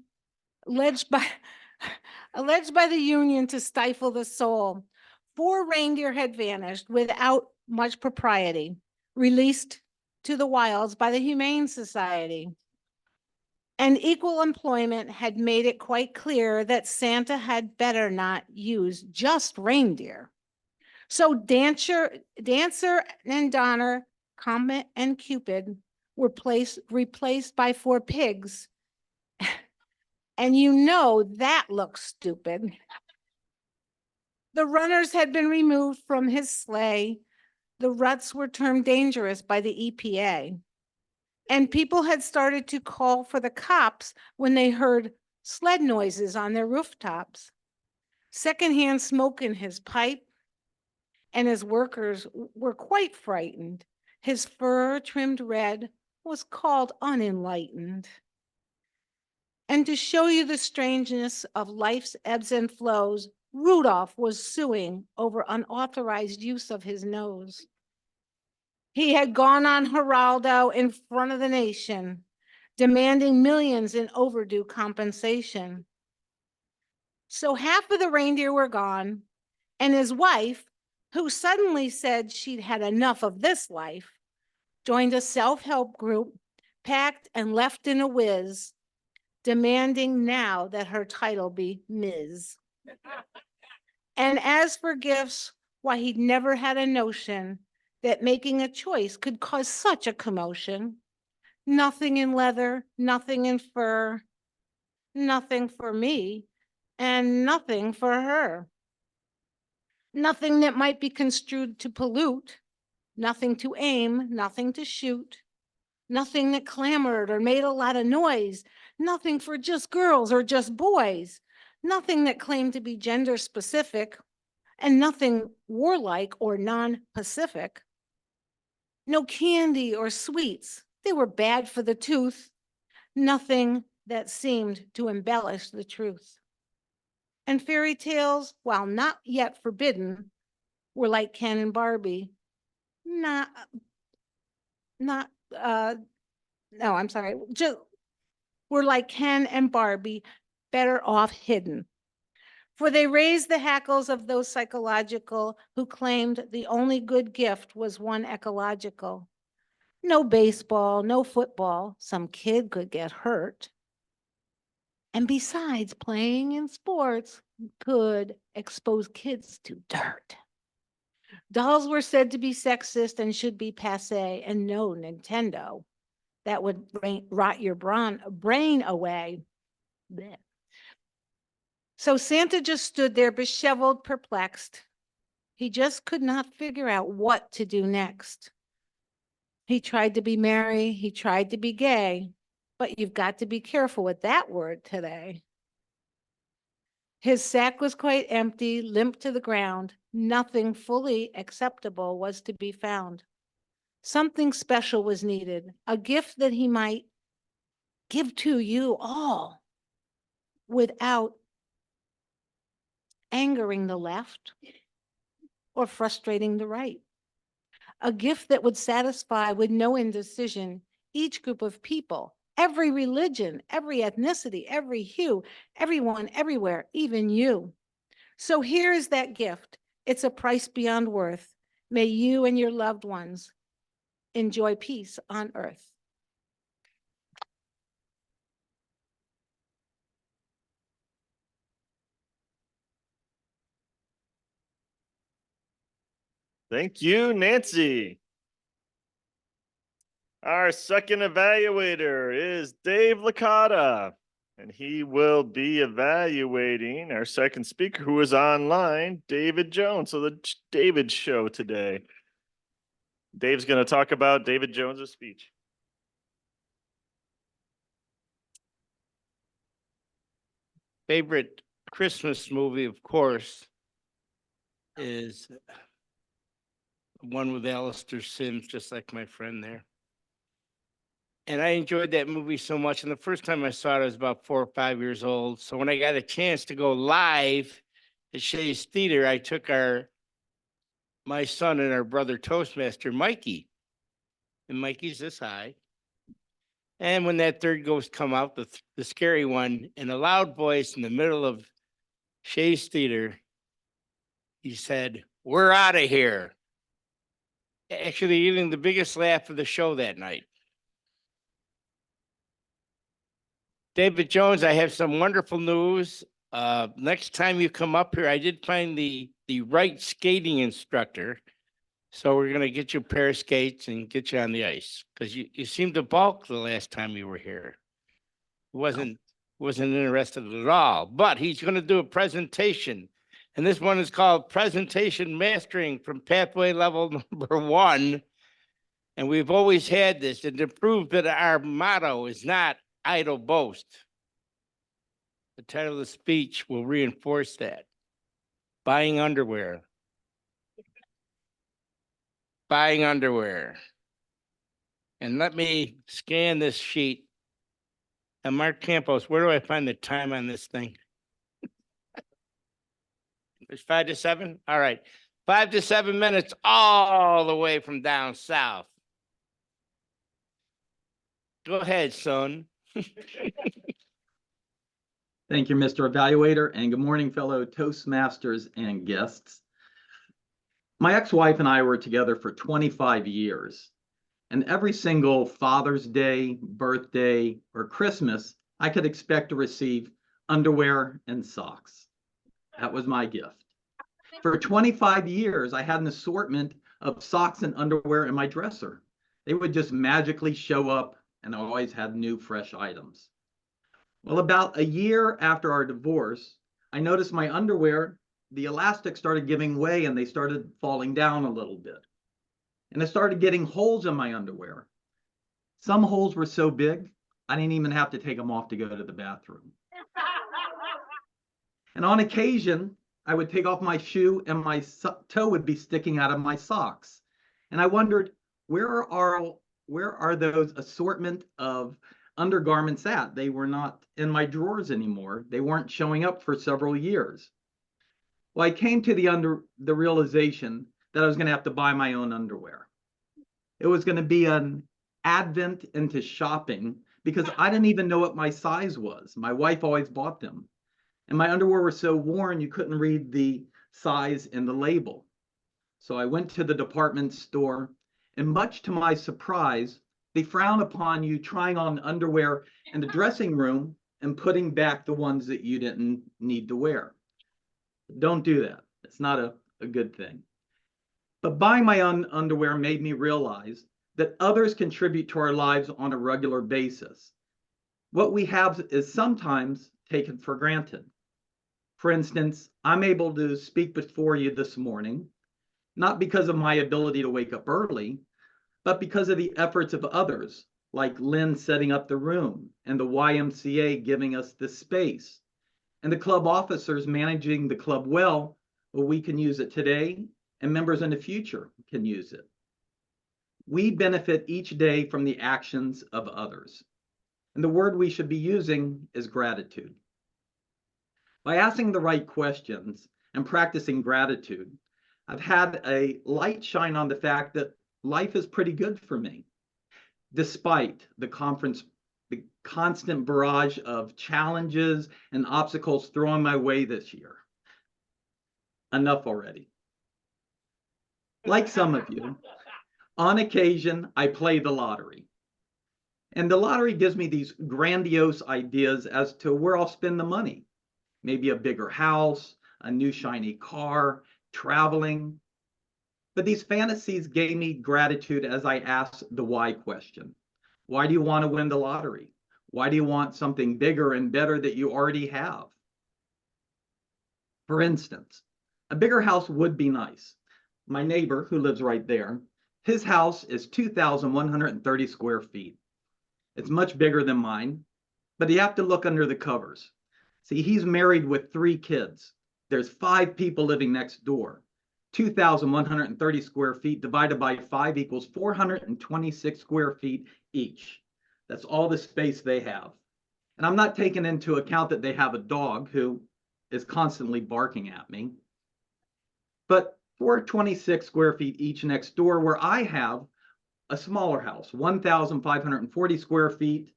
to stifle the soul. 4 reindeer had vanished without much propriety, released to the wilds by the Humane Society. And equal employment had made it quite clear that Santa had better not use just reindeer. So Dancer and Donner, Comet and Cupid were replaced by 4 pigs. And you know that looks stupid. The runners had been removed from his sleigh. The ruts were termed dangerous by the EPA. And people had started to call for the cops when they heard sled noises on their rooftops. Secondhand smoke in his pipe, and his workers were quite frightened. His fur trimmed red was called unenlightened. And to show you the strangeness of life's ebbs and flows, Rudolph was suing over unauthorized use of his nose. He had gone on Geraldo in front of the nation, demanding millions in overdue compensation. So half of the reindeer were gone, and his wife, who suddenly said she'd had enough of this life, joined a self-help group, packed and left in a whiz, demanding now that her title be Ms. And as for gifts, why, he'd never had a notion that making a choice could cause such a commotion. Nothing in leather, nothing in fur, nothing for me, and nothing for her. Nothing that might be construed to pollute, nothing to aim, nothing to shoot, nothing that clamored or made a lot of noise, nothing for just girls or just boys, nothing that claimed to be gender specific, and nothing warlike or non-Pacific. No candy or sweets, they were bad for the tooth, nothing that seemed to embellish the truth. And fairy tales, while not yet forbidden, were like Ken and Barbie, not, not, no, I'm sorry, just were like Ken and Barbie, better off hidden. For they raised the hackles of those psychological who claimed the only good gift was one ecological. No baseball, no football, some kid could get hurt. And besides, playing in sports could expose kids to dirt. Dolls were said to be sexist and should be passé, and no Nintendo. That would rot your brain away. Blech. So Santa just stood there, disheveled, perplexed. He just could not figure out what to do next. He tried to be merry, he tried to be gay, but you've got to be careful with that word today. His sack was quite empty, limp to the ground. Nothing fully acceptable was to be found. Something special was needed, a gift that he might give to you all without angering the left or frustrating the right. A gift that would satisfy with no indecision each group of people, every religion, every ethnicity, every hue, everyone, everywhere, even you. So here is that gift. It's a price beyond worth. May you and your loved ones enjoy peace on earth. Thank you, Nancy. Our second evaluator is Dave Licata, and he will be evaluating our second speaker who is online, David Jones. So the David show today. Dave's going to talk about David Jones's speech. Favorite Christmas movie, of course, is one with Alistair Sims, just like my friend there. And I enjoyed that movie so much. And the first time I saw it, I was about 4 or 5 years old. So when I got a chance to go live at Shea's Theater, I took my son and our brother Toastmaster, Mikey. And Mikey's this high. And when that third ghost come out, the scary one, in a loud voice in the middle of Shea's Theater, he said, "We're out of here." Actually getting the biggest laugh of the show that night. David Jones, I have some wonderful news. Next time you come up here, I did find the right skating instructor. So we're gonna get you a pair of skates and get you on the ice, because you seemed to balk the last time you were here. Wasn't interested at all, but he's gonna do a presentation. And this one is called Presentation Mastering from Pathway Level Number 1. And we've always had this, and to prove that our motto is not idle boast. The title of the speech will reinforce that. Buying underwear. Buying underwear. And let me scan this sheet. And Mark Campos, where do I find the time on this thing? It's 5 to 7? All right. 5 to 7 minutes all the way from down south. Go ahead, son. Thank you, Mr. Evaluator, and good morning, fellow Toastmasters and guests. My ex-wife and I were together for 25 years, and every single Father's Day, birthday, or Christmas, I could expect to receive underwear and socks. That was my gift. For 25 years, I had an assortment of socks and underwear in my dresser. They would just magically show up and I always had new, fresh items. Well, about a year after our divorce, I noticed my underwear, the elastic started giving way and they started falling down a little bit. And I started getting holes in my underwear. Some holes were so big, I didn't even have to take them off to go to the bathroom. And on occasion, I would take off my shoe and my toe would be sticking out of my socks. And I wondered, where are those assortment of undergarments at? They were not in my drawers anymore. They weren't showing up for several years. Well, I came to the realization that I was going to have to buy my own underwear. It was going to be an advent into shopping because I didn't even know what my size was. My wife always bought them. And my underwear were so worn, you couldn't read the size in the label. So I went to the department store, and much to my surprise, they frown upon you trying on underwear in the dressing room and putting back the ones that you didn't need to wear. Don't do that. It's not a good thing. But buying my own underwear made me realize that others contribute to our lives on a regular basis. What we have is sometimes taken for granted. For instance, I'm able to speak before you this morning, not because of my ability to wake up early, but because of the efforts of others, like Lynn setting up the room and the YMCA giving us the space, and the club officers managing the club well we can use it today, and members in the future can use it. We benefit each day from the actions of others. And the word we should be using is gratitude. By asking the right questions and practicing gratitude, I've had a light shine on the fact that life is pretty good for me, despite the constant barrage of challenges and obstacles thrown my way this year. Enough already. Like some of you, on occasion, I play the lottery. And the lottery gives me these grandiose ideas as to where I'll spend the money. Maybe a bigger house, a new shiny car, traveling. But these fantasies gave me gratitude as I asked the why question. Why do you want to win the lottery? Why do you want something bigger and better that you already have? For instance, a bigger house would be nice. My neighbor, who lives right there, his house is 2,130 square feet. It's much bigger than mine, but you have to look under the covers. See, he's married with 3 kids. There's 5 people living next door. 2,130 square feet divided by 5 equals 426 square feet each. That's all the space they have. And I'm not taking into account that they have a dog who is constantly barking at me. But 426 square feet each next door, where I have a smaller house, 1,540 square feet,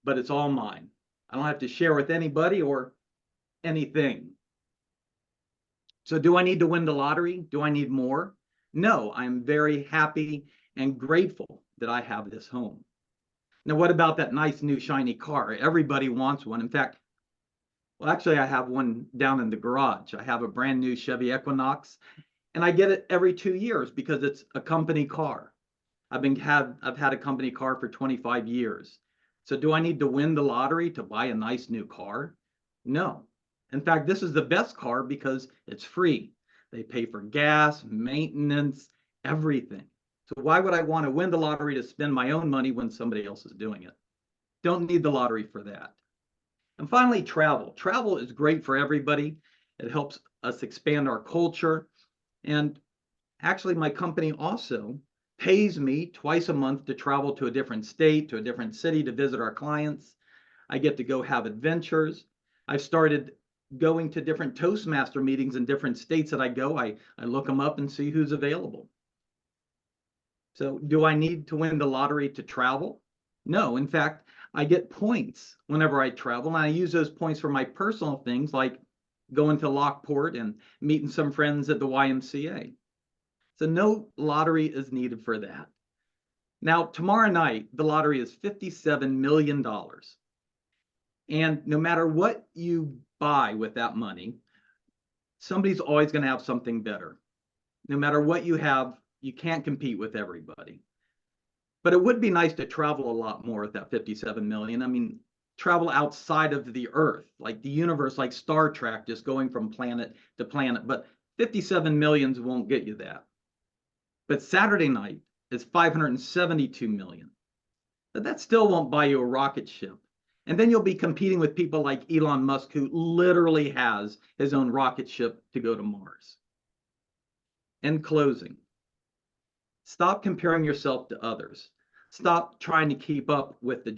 but it's all mine. I don't have to share with anybody or anything. So do I need to win the lottery? Do I need more? No, I'm very happy and grateful that I have this home. Now, what about that nice new shiny car? Everybody wants one. In fact, well, actually, I have one down in the garage. I have a brand new Chevy Equinox, and I get it every 2 years because it's a company car. I've had a company car for 25 years. So do I need to win the lottery to buy a nice new car? No. In fact, this is the best car because it's free. They pay for gas, maintenance, everything. So why would I want to win the lottery to spend my own money when somebody else is doing it? Don't need the lottery for that. And finally, travel. Travel is great for everybody. It helps us expand our culture. And actually, my company also pays me twice a month to travel to a different state, to a different city to visit our clients. I get to go have adventures. I've started going to different Toastmaster meetings in different states that I go. I look them up and see who's available. So do I need to win the lottery to travel? No, in fact, I get points whenever I travel, and I use those points for my personal things like going to Lockport and meeting some friends at the YMCA. So no lottery is needed for that. Now, tomorrow night, the lottery is $57 million. And no matter what you buy with that money, somebody's always going to have something better. No matter what you have, you can't compete with everybody. But it would be nice to travel a lot more with that 57 million. I mean, travel outside of the Earth, like the universe, like Star Trek, just going from planet to planet. But 57 millions won't get you that. But Saturday night is 572 million. But that still won't buy you a rocket ship. And then you'll be competing with people like Elon Musk, who literally has his own rocket ship to go to Mars. In closing, stop comparing yourself to others. Stop trying to keep up with the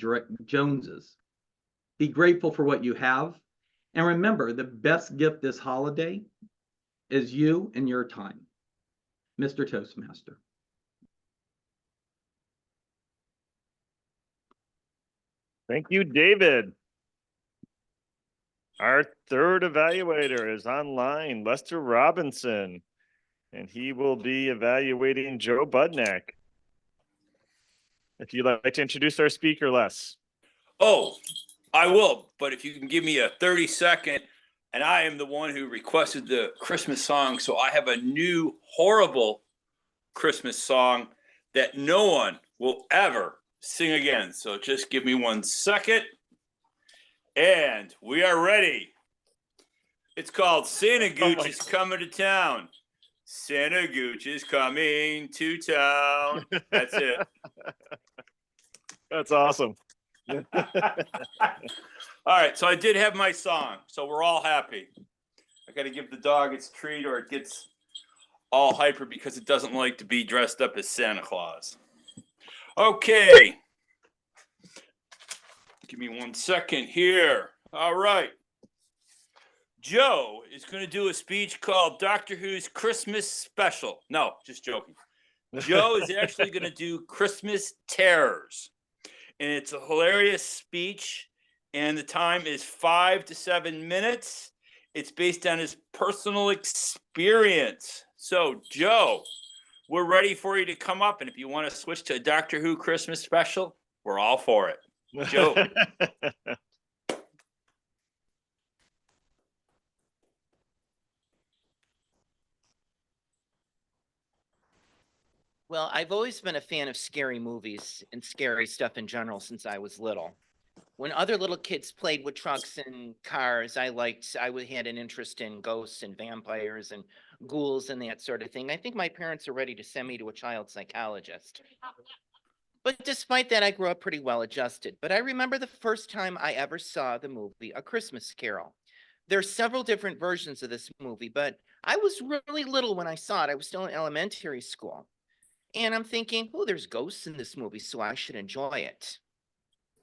Joneses. Be grateful for what you have. And remember, the best gift this holiday is you and your time. Mr. Toastmaster. Thank you, David. Our third evaluator is online, Lester Robinson, and he will be evaluating Joe Budnack. If you'd like to introduce our speaker, Les. Oh, I will, but if you can give me a 30-second, and I am the one who requested the Christmas song, so I have a new horrible Christmas song that no one will ever sing again. So just give me 1 second. And we are ready. It's called Santa Gooch is Coming to Town. Santa Gooch is coming to town. That's it. That's awesome. All right, so I did have my song, so we're all happy. I got to give the dog its treat or it gets all hyper because it doesn't like to be dressed up as Santa Claus. Okay. Give me 1 second here. All right. Joe is going to do a speech called Doctor Who's Christmas Special. No, just joking. Joe is actually going to do Christmas Terrors. And it's a hilarious speech. And the time is 5 to 7 minutes. It's based on his personal experience. So, Joe, we're ready for you to come up. And if you want to switch to a Doctor Who Christmas Special, we're all for it. Joe. Well, I've always been a fan of scary movies and scary stuff in general since I was little. When other little kids played with trucks and cars, I had an interest in ghosts and vampires and ghouls and that sort of thing. I think my parents are ready to send me to a child psychologist. But despite that, I grew up pretty well adjusted. But I remember the first time I ever saw the movie A Christmas Carol. There are several different versions of this movie, but I was really little when I saw it. I was still in elementary school. And I'm thinking, oh, there's ghosts in this movie, so I should enjoy it.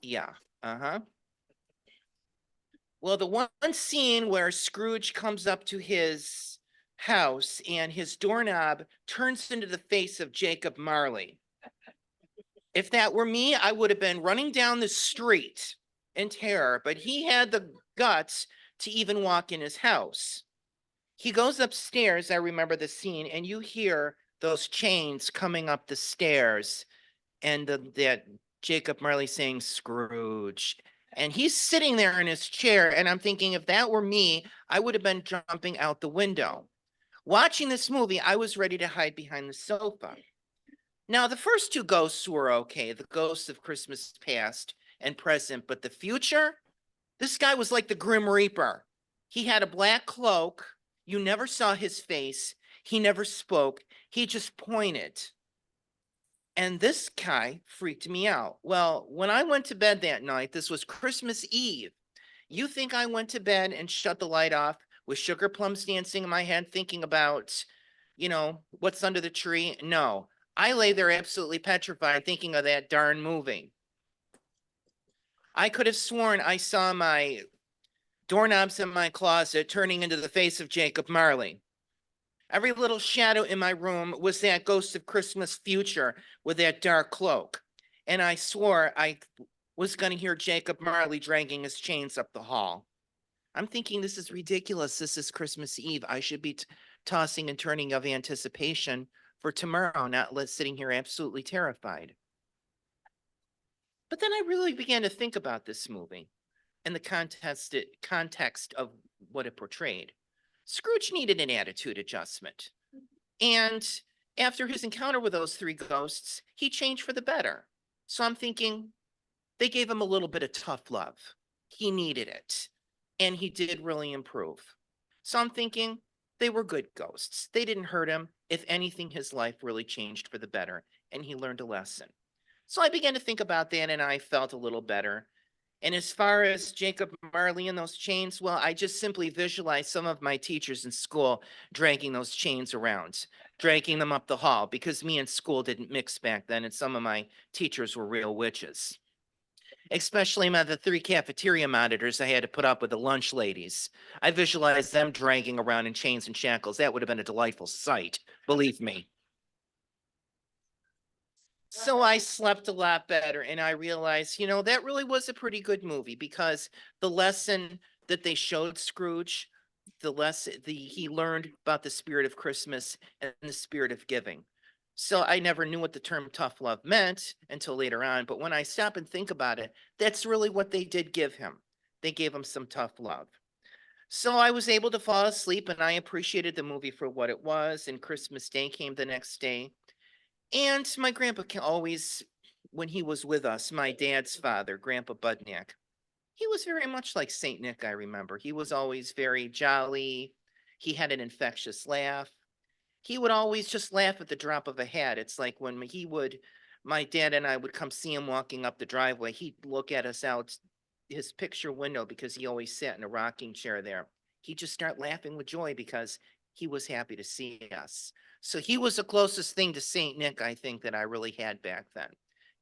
Yeah, Well, the one scene where Scrooge comes up to his house and his doorknob turns into the face of Jacob Marley. If that were me, I would have been running down the street in terror, but he had the guts to even walk in his house. He goes upstairs, I remember the scene, and you hear those chains coming up the stairs and that Jacob Marley saying Scrooge. And he's sitting there in his chair, and I'm thinking if that were me, I would have been jumping out the window. Watching this movie, I was ready to hide behind the sofa. Now, the first two ghosts were okay, the ghosts of Christmas past and present, but the future? This guy was like the Grim Reaper. He had a black cloak. You never saw his face. He never spoke. He just pointed. And this guy freaked me out. Well, when I went to bed that night, this was Christmas Eve. You think I went to bed and shut the light off with sugar plums dancing in my head, thinking about, what's under the tree? No, I lay there absolutely petrified, thinking of that darn movie. I could have sworn I saw my doorknobs in my closet turning into the face of Jacob Marley. Every little shadow in my room was that ghost of Christmas future with that dark cloak. And I swore I was going to hear Jacob Marley dragging his chains up the hall. I'm thinking this is ridiculous. This is Christmas Eve. I should be tossing and turning of anticipation for tomorrow, not sitting here absolutely terrified. But then I really began to think about this movie and the context of what it portrayed. Scrooge needed an attitude adjustment. And after his encounter with those three ghosts, he changed for the better. So I'm thinking they gave him a little bit of tough love. He needed it. And he did really improve. So I'm thinking they were good ghosts. They didn't hurt him. If anything, his life really changed for the better and he learned a lesson. So I began to think about that and I felt a little better. And as far as Jacob Marley and those chains, well, I just simply visualized some of my teachers in school dragging those chains around, dragging them up the hall, because me and school didn't mix back then, and some of my teachers were real witches. Especially the 3 cafeteria monitors I had to put up with the lunch ladies. I visualized them dragging around in chains and shackles. That would have been a delightful sight, believe me. So I slept a lot better and I realized, that really was a pretty good movie because the lesson that they showed Scrooge, he learned about the spirit of Christmas and the spirit of giving. So I never knew what the term tough love meant until later on, but when I stop and think about it, that's really what they did give him. They gave him some tough love. So I was able to fall asleep and I appreciated the movie for what it was, and Christmas Day came the next day. And my grandpa always, when he was with us, my dad's father, Grandpa Budniak, he was very much like Saint Nick, I remember. He was always very jolly. He had an infectious laugh. He would always just laugh at the drop of a hat. It's like when my dad and I would come see him walking up the driveway, he'd look at us out his picture window because he always sat in a rocking chair there. He'd just start laughing with joy because he was happy to see us. So he was the closest thing to Saint Nick, I think, that I really had back then,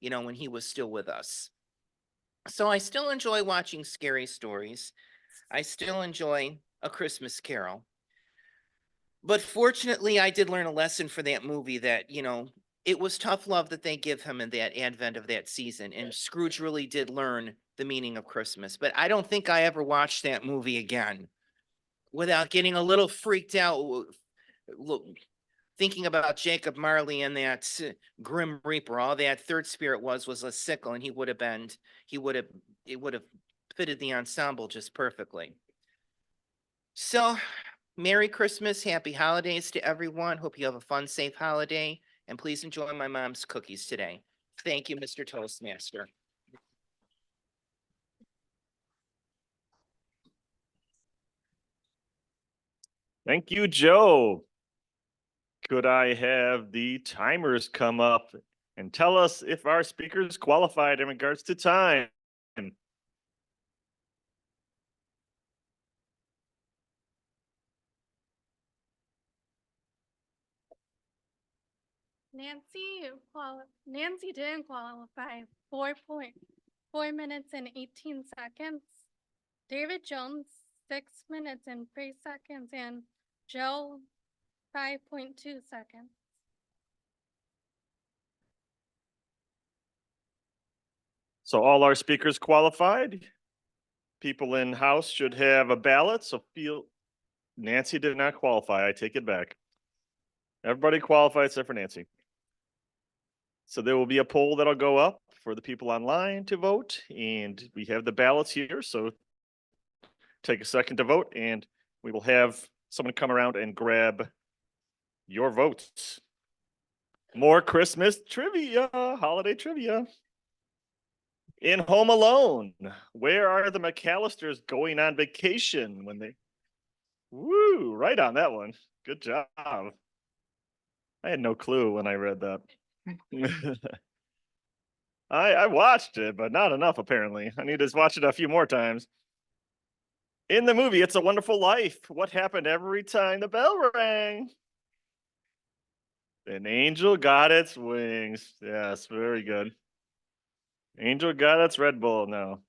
when he was still with us. So I still enjoy watching scary stories. I still enjoy A Christmas Carol. But fortunately, I did learn a lesson for that movie that, it was tough love that they give him in that advent of that season. And Scrooge really did learn the meaning of Christmas. But I don't think I ever watched that movie again without getting a little freaked out, thinking about Jacob Marley and that Grim Reaper. All that third spirit was a sickle, and it would have fitted the ensemble just perfectly. So, Merry Christmas, Happy Holidays to everyone. Hope you have a fun, safe holiday, and please enjoy my mom's cookies today. Thank you, Mr. Toastmaster. Thank you, Joe. Could I have the timers come up and tell us if our speakers qualified in regards to time? Nancy didn't qualify. 4.4 minutes and 18 seconds. David Jones, 6 minutes and 3 seconds, and Joe, 5.2 seconds. So all our speakers qualified. People in house should have a ballot. So Nancy did not qualify. I take it back. Everybody qualified except for Nancy. So there will be a poll that'll go up for the people online to vote, and we have the ballots here. So take a second to vote, and we will have someone come around and grab your votes. More Christmas trivia, holiday trivia. In Home Alone, where are the McAllisters going on vacation when they... Woo, right on that one. Good job. I had no clue when I read that. I watched it, but not enough apparently. I need to watch it a few more times. In the movie It's a Wonderful Life, what happened every time the bell rang? An angel got its wings. Yes, very good. Angel got its Red Bull now.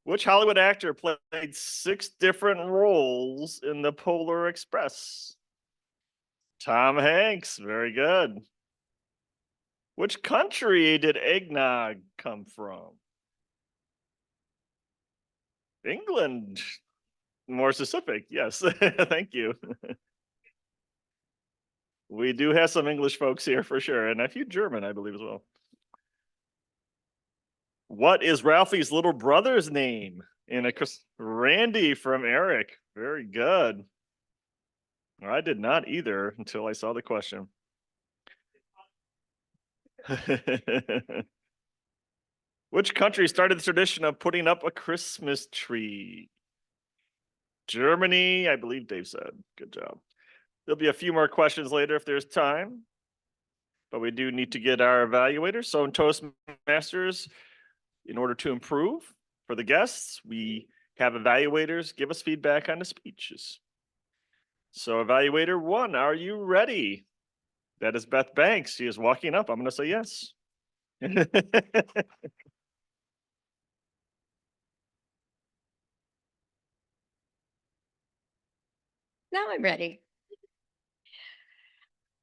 Which Hollywood actor played 6 different roles in the Polar Express? Tom Hanks, very good. Which country did eggnog come from? England. More specific, yes. Thank you. We do have some English folks here for sure, and a few German, I believe, as well. What is Ralphie's little brother's name? Randy from Eric. Very good. I did not either until I saw the question. Which country started the tradition of putting up a Christmas tree? Germany, I believe Dave said. Good job. There'll be a few more questions later if there's time, but we do need to get our evaluators. So in Toastmasters, in order to improve for the guests, we have evaluators give us feedback on the speeches. So evaluator 1, are you ready? That is Beth Banks. She is walking up. I'm going to say yes. Now I'm ready.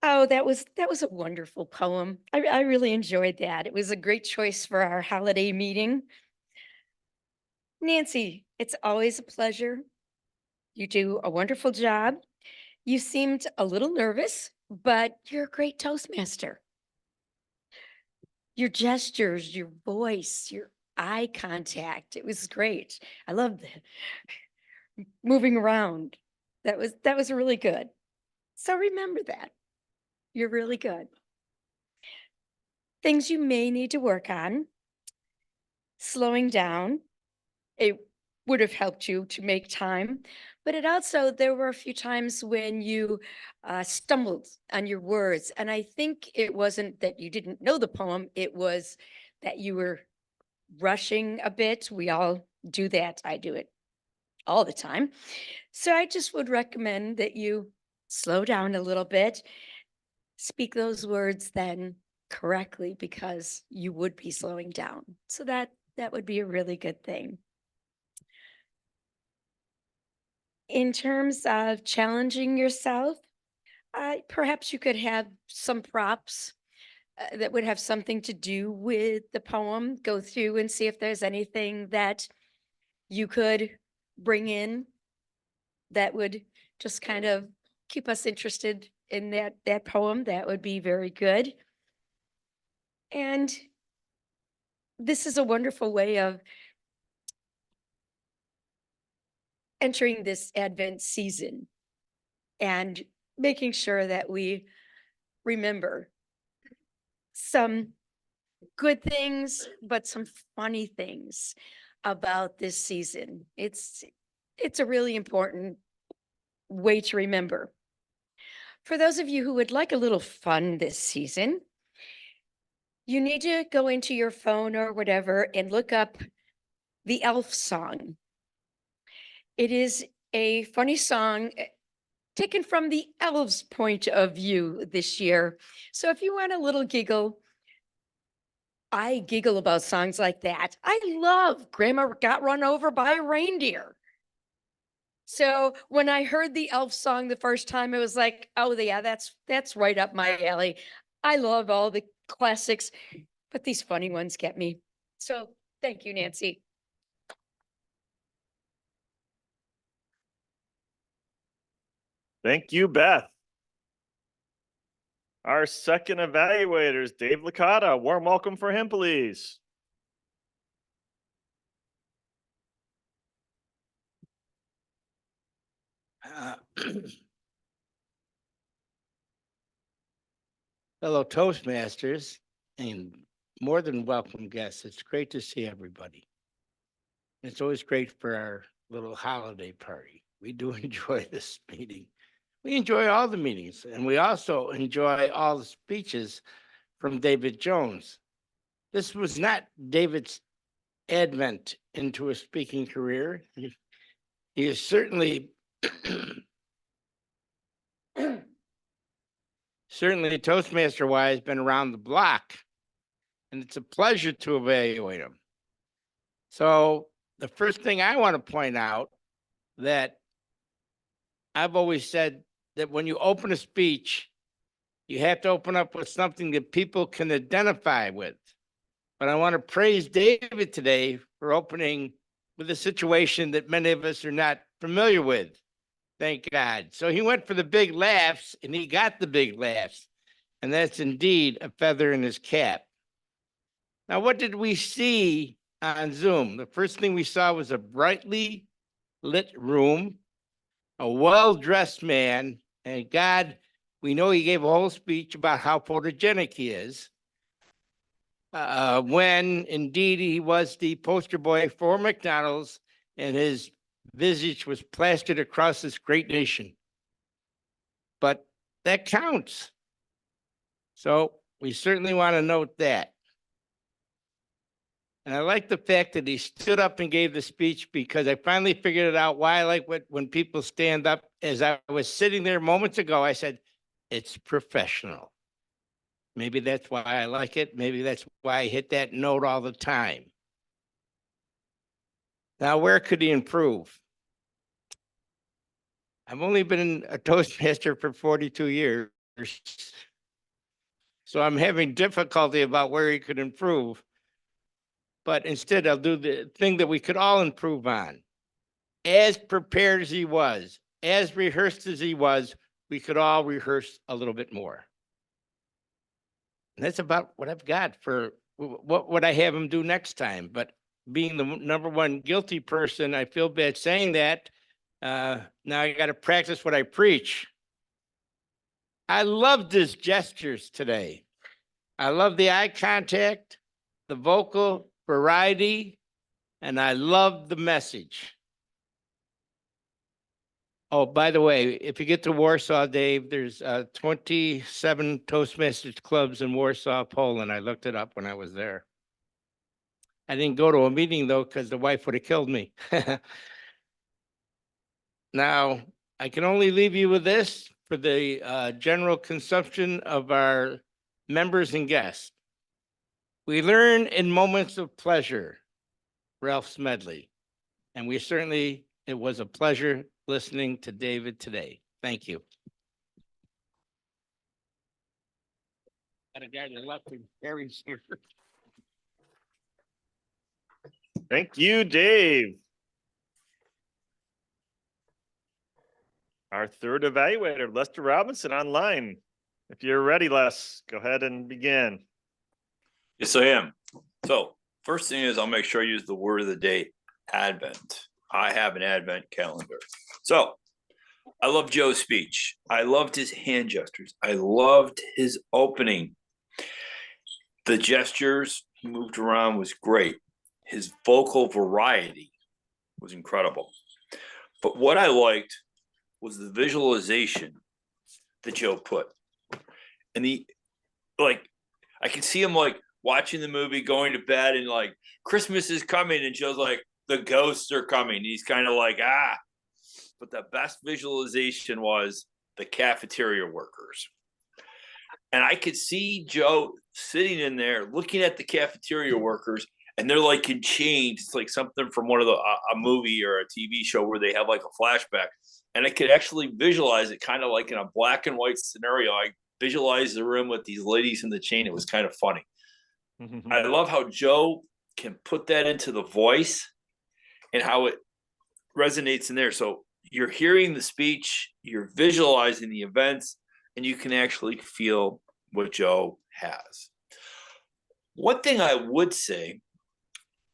Oh, that was a wonderful poem. I really enjoyed that. It was a great choice for our holiday meeting. Nancy, it's always a pleasure. You do a wonderful job. You seemed a little nervous, but you're a great Toastmaster. Your gestures, your voice, your eye contact, it was great. I loved the moving around. That was really good. So remember that. You're really good. Things you may need to work on. Slowing down. It would have helped you to make time, but there were a few times when you stumbled on your words. And I think it wasn't that you didn't know the poem, it was that you were rushing a bit. We all do that. I do it all the time. So I just would recommend that you slow down a little bit, speak those words then correctly, because you would be slowing down. So that would be a really good thing. In terms of challenging yourself, perhaps you could have some props that would have something to do with the poem. Go through and see if there's anything that you could bring in that would just kind of keep us interested in that poem. That would be very good. And this is a wonderful way of entering this Advent season and making sure that we remember some good things, but some funny things about this season. It's a really important way to remember. For those of you who would like a little fun this season, you need to go into your phone or whatever and look up the Elf song. It is a funny song taken from the elves' point of view this year. So if you want a little giggle, I giggle about songs like that. I love Grandma Got Run Over by a Reindeer. So when I heard the elf song the first time, it was like, oh yeah, that's right up my alley. I love all the classics, but these funny ones get me. So thank you, Nancy. Thank you, Beth. Our second evaluator is Dave Licata. Warm welcome for him, please. Fellow Toastmasters and more than welcome guests, it's great to see everybody. It's always great for our little holiday party. We do enjoy this meeting. We enjoy all the meetings, and we also enjoy all the speeches from David Jones. This was not David's advent into a speaking career. He is certainly Toastmaster wise been around the block, and it's a pleasure to evaluate him. So the first thing I want to point out that I've always said that when you open a speech, you have to open up with something that people can identify with. But I want to praise David today for opening with a situation that many of us are not familiar with. Thank God. So he went for the big laughs, and he got the big laughs. And that's indeed a feather in his cap. Now, what did we see on Zoom? The first thing we saw was a brightly lit room, a well-dressed man, and God, we know he gave a whole speech about how photogenic he is. when indeed he was the poster boy for McDonald's and his visage was plastered across this great nation. But that counts. So we certainly want to note that. And I like the fact that he stood up and gave the speech, because I finally figured it out why I like when people stand up. As I was sitting there moments ago, I said, it's professional. Maybe that's why I like it. Maybe that's why I hit that note all the time. Now, where could he improve? I've only been a Toastmaster for 42 years, so I'm having difficulty about where he could improve. But instead, I'll do the thing that we could all improve on. As prepared as he was, as rehearsed as he was, we could all rehearse a little bit more. And that's about what I've got for what would I have him do next time. But being the number one guilty person, I feel bad saying that. Now I got to practice what I preach. I loved his gestures today. I love the eye contact, the vocal variety, and I love the message. Oh, by the way, if you get to Warsaw, Dave, there's 27 Toastmasters clubs in Warsaw, Poland. I looked it up when I was there. I didn't go to a meeting though, because the wife would have killed me. Now, I can only leave you with this for the general consumption of our members and guests. We learn in moments of pleasure, Ralph Smedley. And it was a pleasure listening to David today. Thank you. Got a guy that left me, Harry's here. Thank you, Dave. Our third evaluator, Lester Robinson, online. If you're ready, Les, go ahead and begin. Yes, I am. So first thing is I'll make sure I use the word of the day, Advent. I have an Advent calendar. So I love Joe's speech. I loved his hand gestures. I loved his opening. The gestures he moved around was great. His vocal variety was incredible. But what I liked was the visualization that Joe put. And I could see him watching the movie, going to bed, and Christmas is coming, and Joe's like, the ghosts are coming. He's kind of like, ah. But the best visualization was the cafeteria workers. And I could see Joe sitting in there looking at the cafeteria workers, and they're in chains. It's like something from one of a movie or a TV show where they have a flashback. And I could actually visualize it kind of like in a black and white scenario. I visualized the room with these ladies in the chain. It was kind of funny. I love how Joe can put that into the voice and how it resonates in there. So you're hearing the speech, you're visualizing the events, and you can actually feel what Joe has. One thing I would say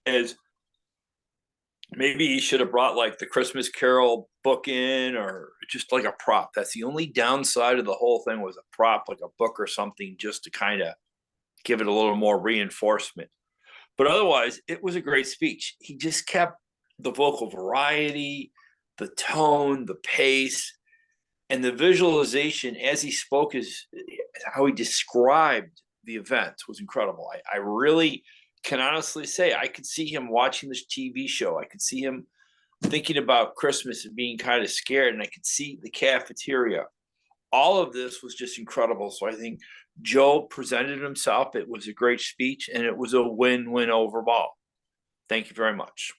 is maybe he should have brought the Christmas Carol book in, or just a prop. That's the only downside of the whole thing, was a prop, like a book or something, just to kind of give it a little more reinforcement. But otherwise, it was a great speech. He just kept the vocal variety, the tone, the pace, and the visualization as he spoke, is how he described the event was incredible. I really can honestly say I could see him watching this TV show. I could see him thinking about Christmas and being kind of scared, and I could see the cafeteria. All of this was just incredible. So I think Joe presented himself. It was a great speech, and it was a win-win overall. Thank you very much.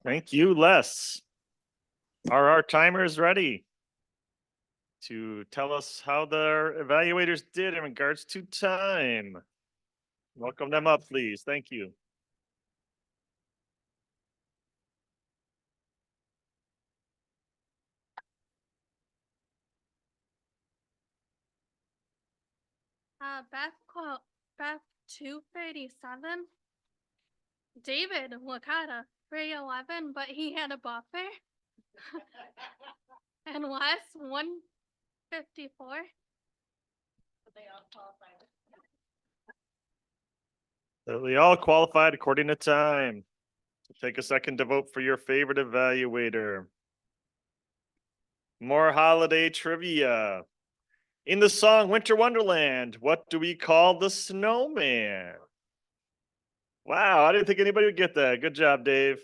Thank you, Les. Are our timers ready to tell us how their evaluators did in regards to time? Welcome them up, please. Thank you. Beth 237. David Licata 311, but he had a buffer. And Wes 154. So we all qualified according to time. So take a second to vote for your favorite evaluator. More holiday trivia. In the song Winter Wonderland, what do we call the snowman? Wow, I didn't think anybody would get that. Good job, Dave.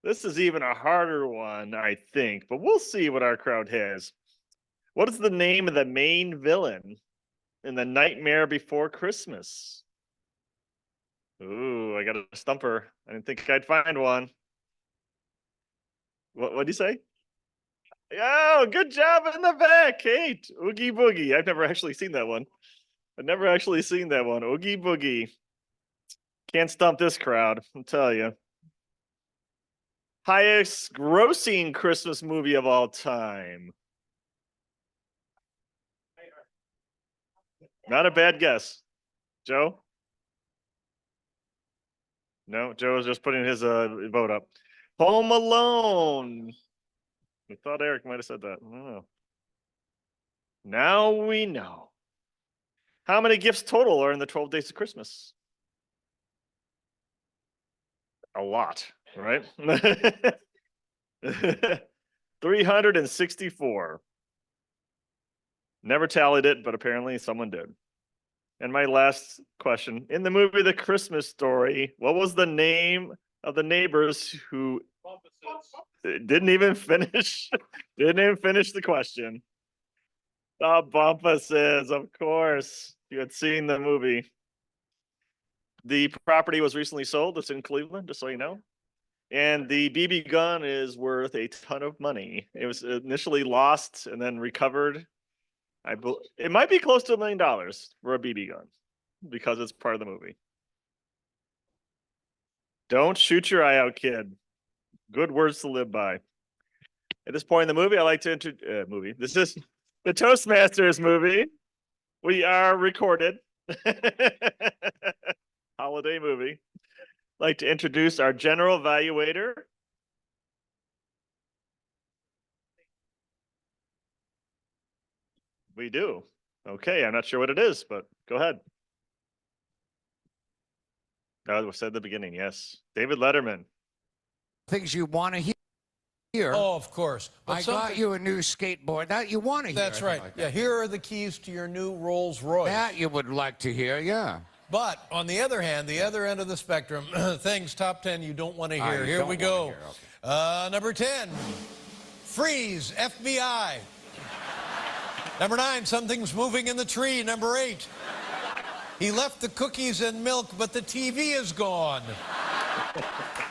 This is even a harder one, I think, but we'll see what our crowd has. What is the name of the main villain in The Nightmare Before Christmas? Ooh, I got a stumper. I didn't think I'd find one. What'd you say? Oh, good job in the back, Kate. Oogie Boogie. I've never actually seen that one. Oogie Boogie. Can't stump this crowd, I'll tell you. Highest grossing Christmas movie of all time. Not a bad guess. Joe? No, Joe was just putting his vote up. Home Alone. I thought Eric might have said that. I don't know. Now we know. How many gifts total are in the 12 Days of Christmas? A lot, right? 364. Never tallied it, but apparently someone did. And my last question. In the movie The Christmas Story, what was the name of the neighbors who didn't even finish the question? The Bumpuses, of course. You had seen the movie. The property was recently sold. It's in Cleveland, just so you know. And the BB gun is worth a ton of money. It was initially lost and then recovered. It might be close to $1 million for a BB gun because it's part of the movie. Don't shoot your eye out, kid. Good words to live by. At this point in the movie, I like to introduce This is the Toastmasters movie. We are recorded. Holiday movie. I'd like to introduce our general evaluator. We do. Okay, I'm not sure what it is, but go ahead. That was said at the beginning, yes. David Letterman. Things you want to hear. Oh, of course. I got you a new skateboard. That you want to hear. That's right. Yeah, here are the keys to your new Rolls Royce. That you would like to hear, yeah. But on the other hand, the other end of the spectrum, things top 10 you don't want to hear. Here we go. Number 10, freeze, FBI. Number 9, something's moving in the tree. Number 8, he left the cookies and milk, but the TV is gone.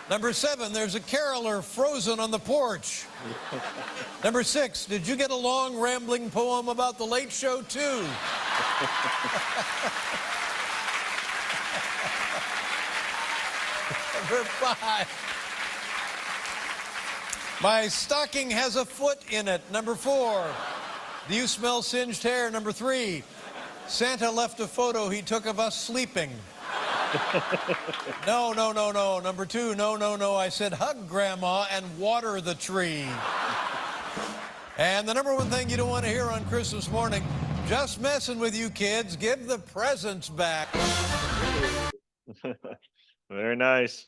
Number 7, there's a caroler frozen on the porch. Number 6, did you get a long rambling poem about the Late Show too? Number 5, my stocking has a foot in it. Number 4, do you smell singed hair? Number 3, Santa left a photo he took of us sleeping. No. Number 2, no. I said hug Grandma and water the tree. And the number 1 thing you don't want to hear on Christmas morning, just messing with you kids, give the presents back. Very nice.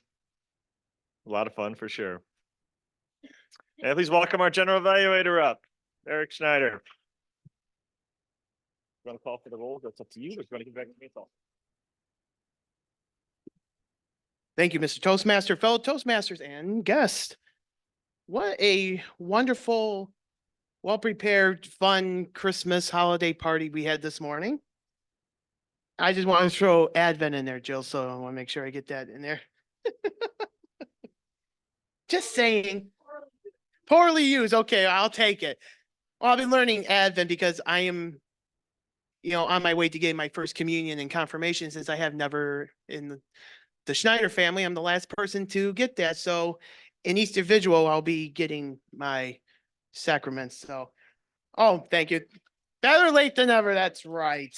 A lot of fun for sure. And please welcome our general evaluator up, Eric Schneider. You want to call for the roll? That's up to you. Or you want to give back to me? Thank you, Mr. Toastmaster, fellow Toastmasters, and guests. What a wonderful, well-prepared, fun Christmas holiday party we had this morning. I just want to throw Advent in there, Jill, so I want to make sure I get that in there. Just saying. Poorly used. Okay, I'll take it. Well, I've been learning Advent because I am, on my way to getting my first communion and confirmation, since I have never in the Schneider family, I'm the last person to get that. So in Easter Vigil, I'll be getting my sacraments. So, thank you. Better late than never. That's right.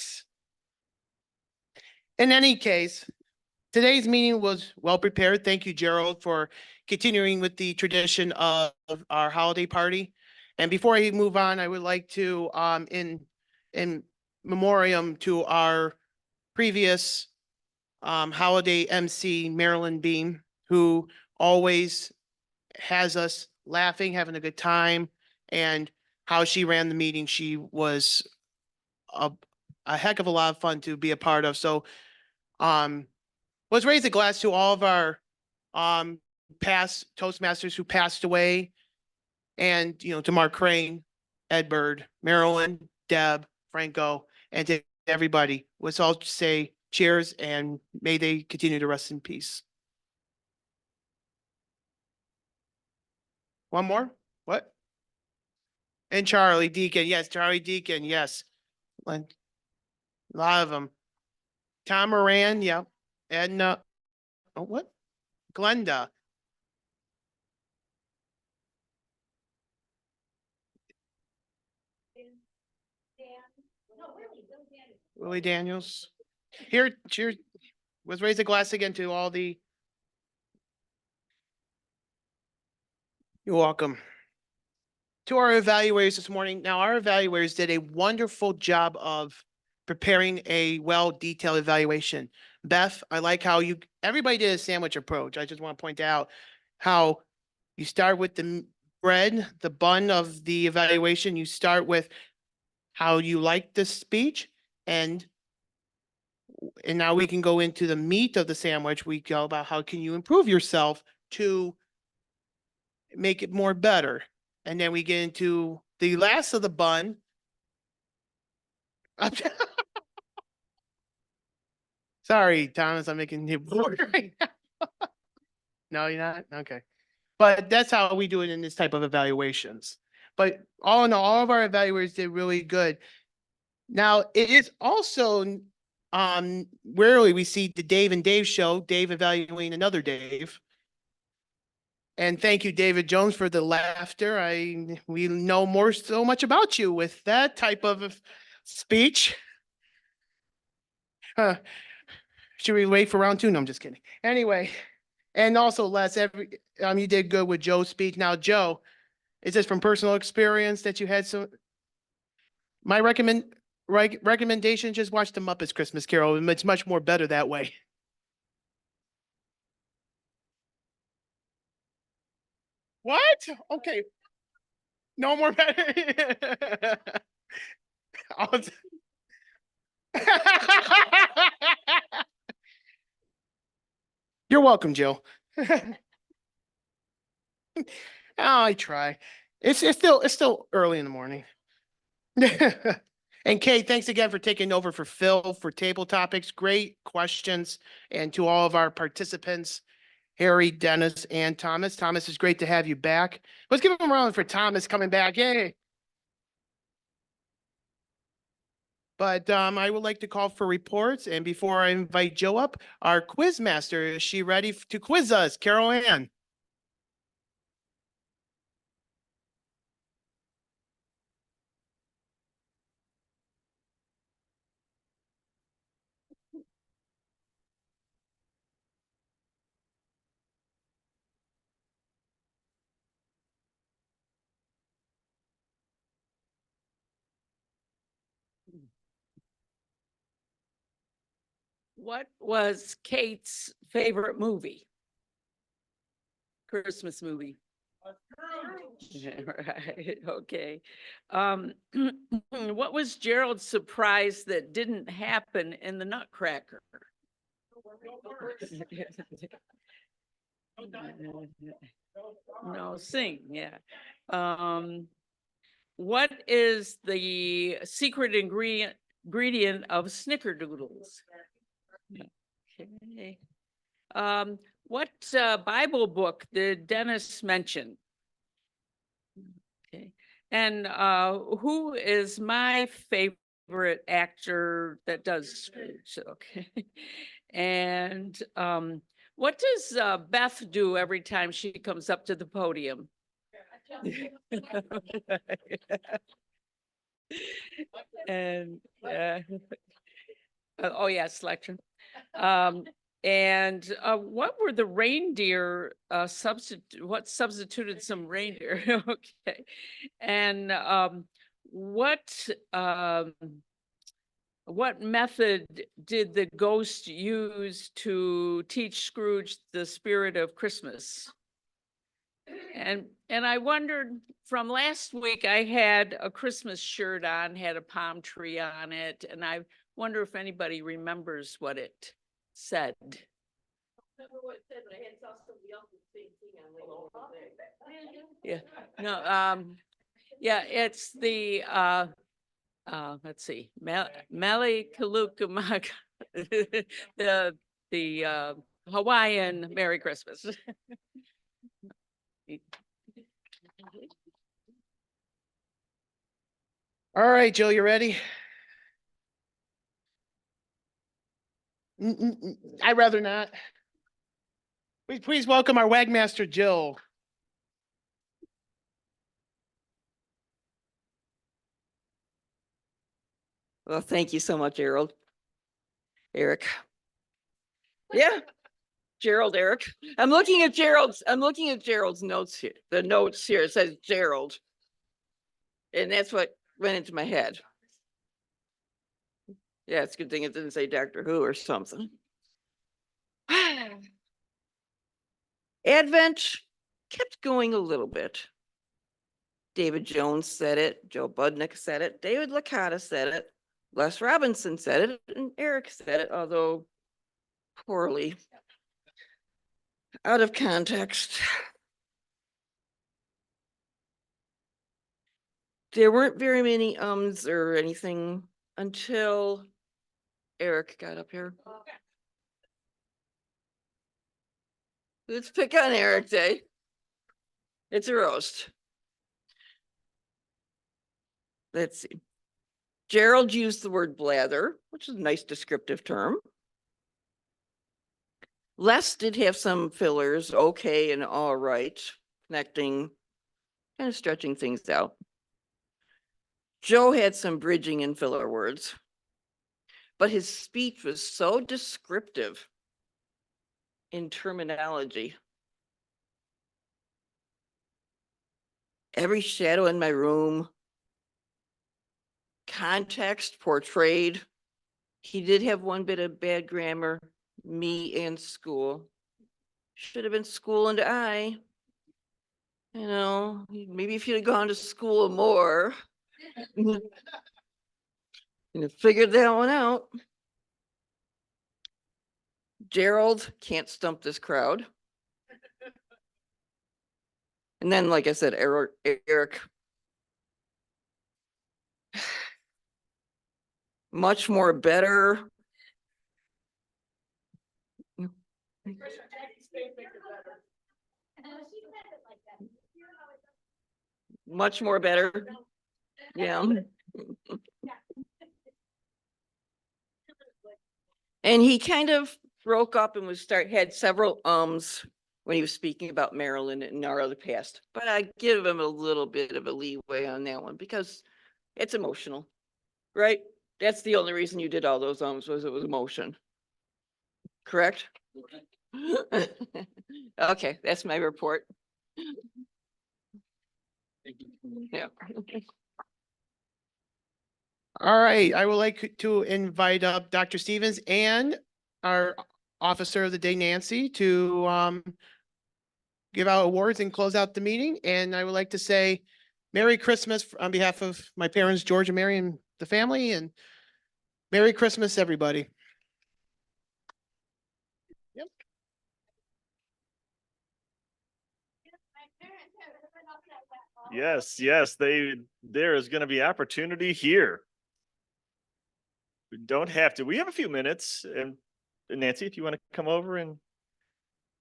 In any case, today's meeting was well prepared. Thank you, Gerald, for continuing with the tradition of our holiday party. And before I move on, I would like to, in memoriam to our previous holiday MC, Marilyn Beam, who always has us laughing, having a good time, and how she ran the meeting. She was a heck of a lot of fun to be a part of. So let's raise a glass to all of our past Toastmasters who passed away, and to Mark Crane, Ed Bird, Marilyn, Deb, Franco, and to everybody. Let's all say cheers, and may they continue to rest in peace. One more? What? And Charlie Deacon, yes, Charlie Deacon, yes. A lot of them. Tom Moran, yep. Edna, oh, what? Glenda. Willie Daniels. Here, cheers. Let's raise a glass again to all the. You're welcome. To our evaluators this morning. Now, our evaluators did a wonderful job of preparing a well-detailed evaluation. Beth, I like how everybody did a sandwich approach. I just want to point out how you start with the bread, the bun of the evaluation. You start with how you like the speech, and now we can go into the meat of the sandwich. We go about how can you improve yourself to make it more better. And then we get into the last of the bun. Sorry, Thomas, I'm making you bored right now. No, you're not? Okay. But that's how we do it in this type of evaluations. But all in all of our evaluators did really good. Now, it is also rarely we see the Dave and Dave show, Dave evaluating another Dave. And thank you, David Jones, for the laughter. We know so much about you with that type of speech. Should we wait for round two? No, I'm just kidding. Anyway, and also Les, you did good with Joe's speech. Now, Joe, is this from personal experience that you had some? My recommendation, just watch the Muppets Christmas Carol. It's much more better that way. What? Okay. No more better. You're welcome, Jill. I try. It's still early in the morning. And Kate, thanks again for taking over for Phil for table topics. Great questions. And to all of our participants, Harry, Dennis, and Thomas. Thomas, it's great to have you back. Let's give him a round for Thomas coming back. Yay. But I would like to call for reports. And before I invite Joe up, our quiz master, is she ready to quiz us? Carol Ann. What was Kate's favorite movie? Christmas movie. Right, okay. What was Gerald's surprise that didn't happen in the Nutcracker? No, sing, yeah. What is the secret ingredient of snickerdoodles? Okay. What Bible book did Dennis mention? Okay. And who is my favorite actor that does Scrooge? Okay. And what does Beth do every time she comes up to the podium? And oh yeah, selection. And what were the reindeer what substituted some reindeer? Okay. And what what method did the ghost use to teach Scrooge the spirit of Christmas? And I wondered, from last week, I had a Christmas shirt on, had a palm tree on it, and I wonder if anybody remembers what it said. Yeah, no, yeah, it's the, let's see, Mele Kalukamaka, the Hawaiian Merry Christmas. All right, Jill, you ready? I'd rather not. Please welcome our Wagmaster, Jill. Well, thank you so much, Eric. Yeah, Eric. I'm looking at Gerald's notes here. The notes here, it says Gerald. And that's what went into my head. Yeah, it's a good thing it didn't say Doctor Who or something. Advent kept going a little bit. David Jones said it, Joe Budnick said it, David Licata said it, Les Robinson said it, and Eric said it, although poorly, out of context. There weren't very many ums or anything until Eric got up here. Let's pick on Eric Day. It's a roast. Let's see. Gerald used the word blather, which is a nice descriptive term. Les did have some fillers, okay and all right, connecting, kind of stretching things out. Joe had some bridging and filler words, but his speech was so descriptive in terminology. Every shadow in my room, context portrayed. He did have one bit of bad grammar, me and school. Should have been school and I. You know, maybe if you'd have gone to school more, you figured that one out. Gerald can't stump this crowd. And then, like I said, Eric. Much more better. Much more better. Yeah. And he kind of broke up and had several ums when he was speaking about Maryland and our other past. But I give him a little bit of a leeway on that one because it's emotional, right? That's the only reason you did all those ums was it was emotion. Correct? Okay, that's my report. Yeah. All right, I would like to invite up Dr. Stevens and our Officer of the Day, Nancy, to give out awards and close out the meeting. And I would like to say Merry Christmas on behalf of my parents, George and Mary, and the family, and Merry Christmas, everybody. Yep. Yes, there is going to be opportunity here. We don't have to. We have a few minutes, and Nancy, if you want to come over and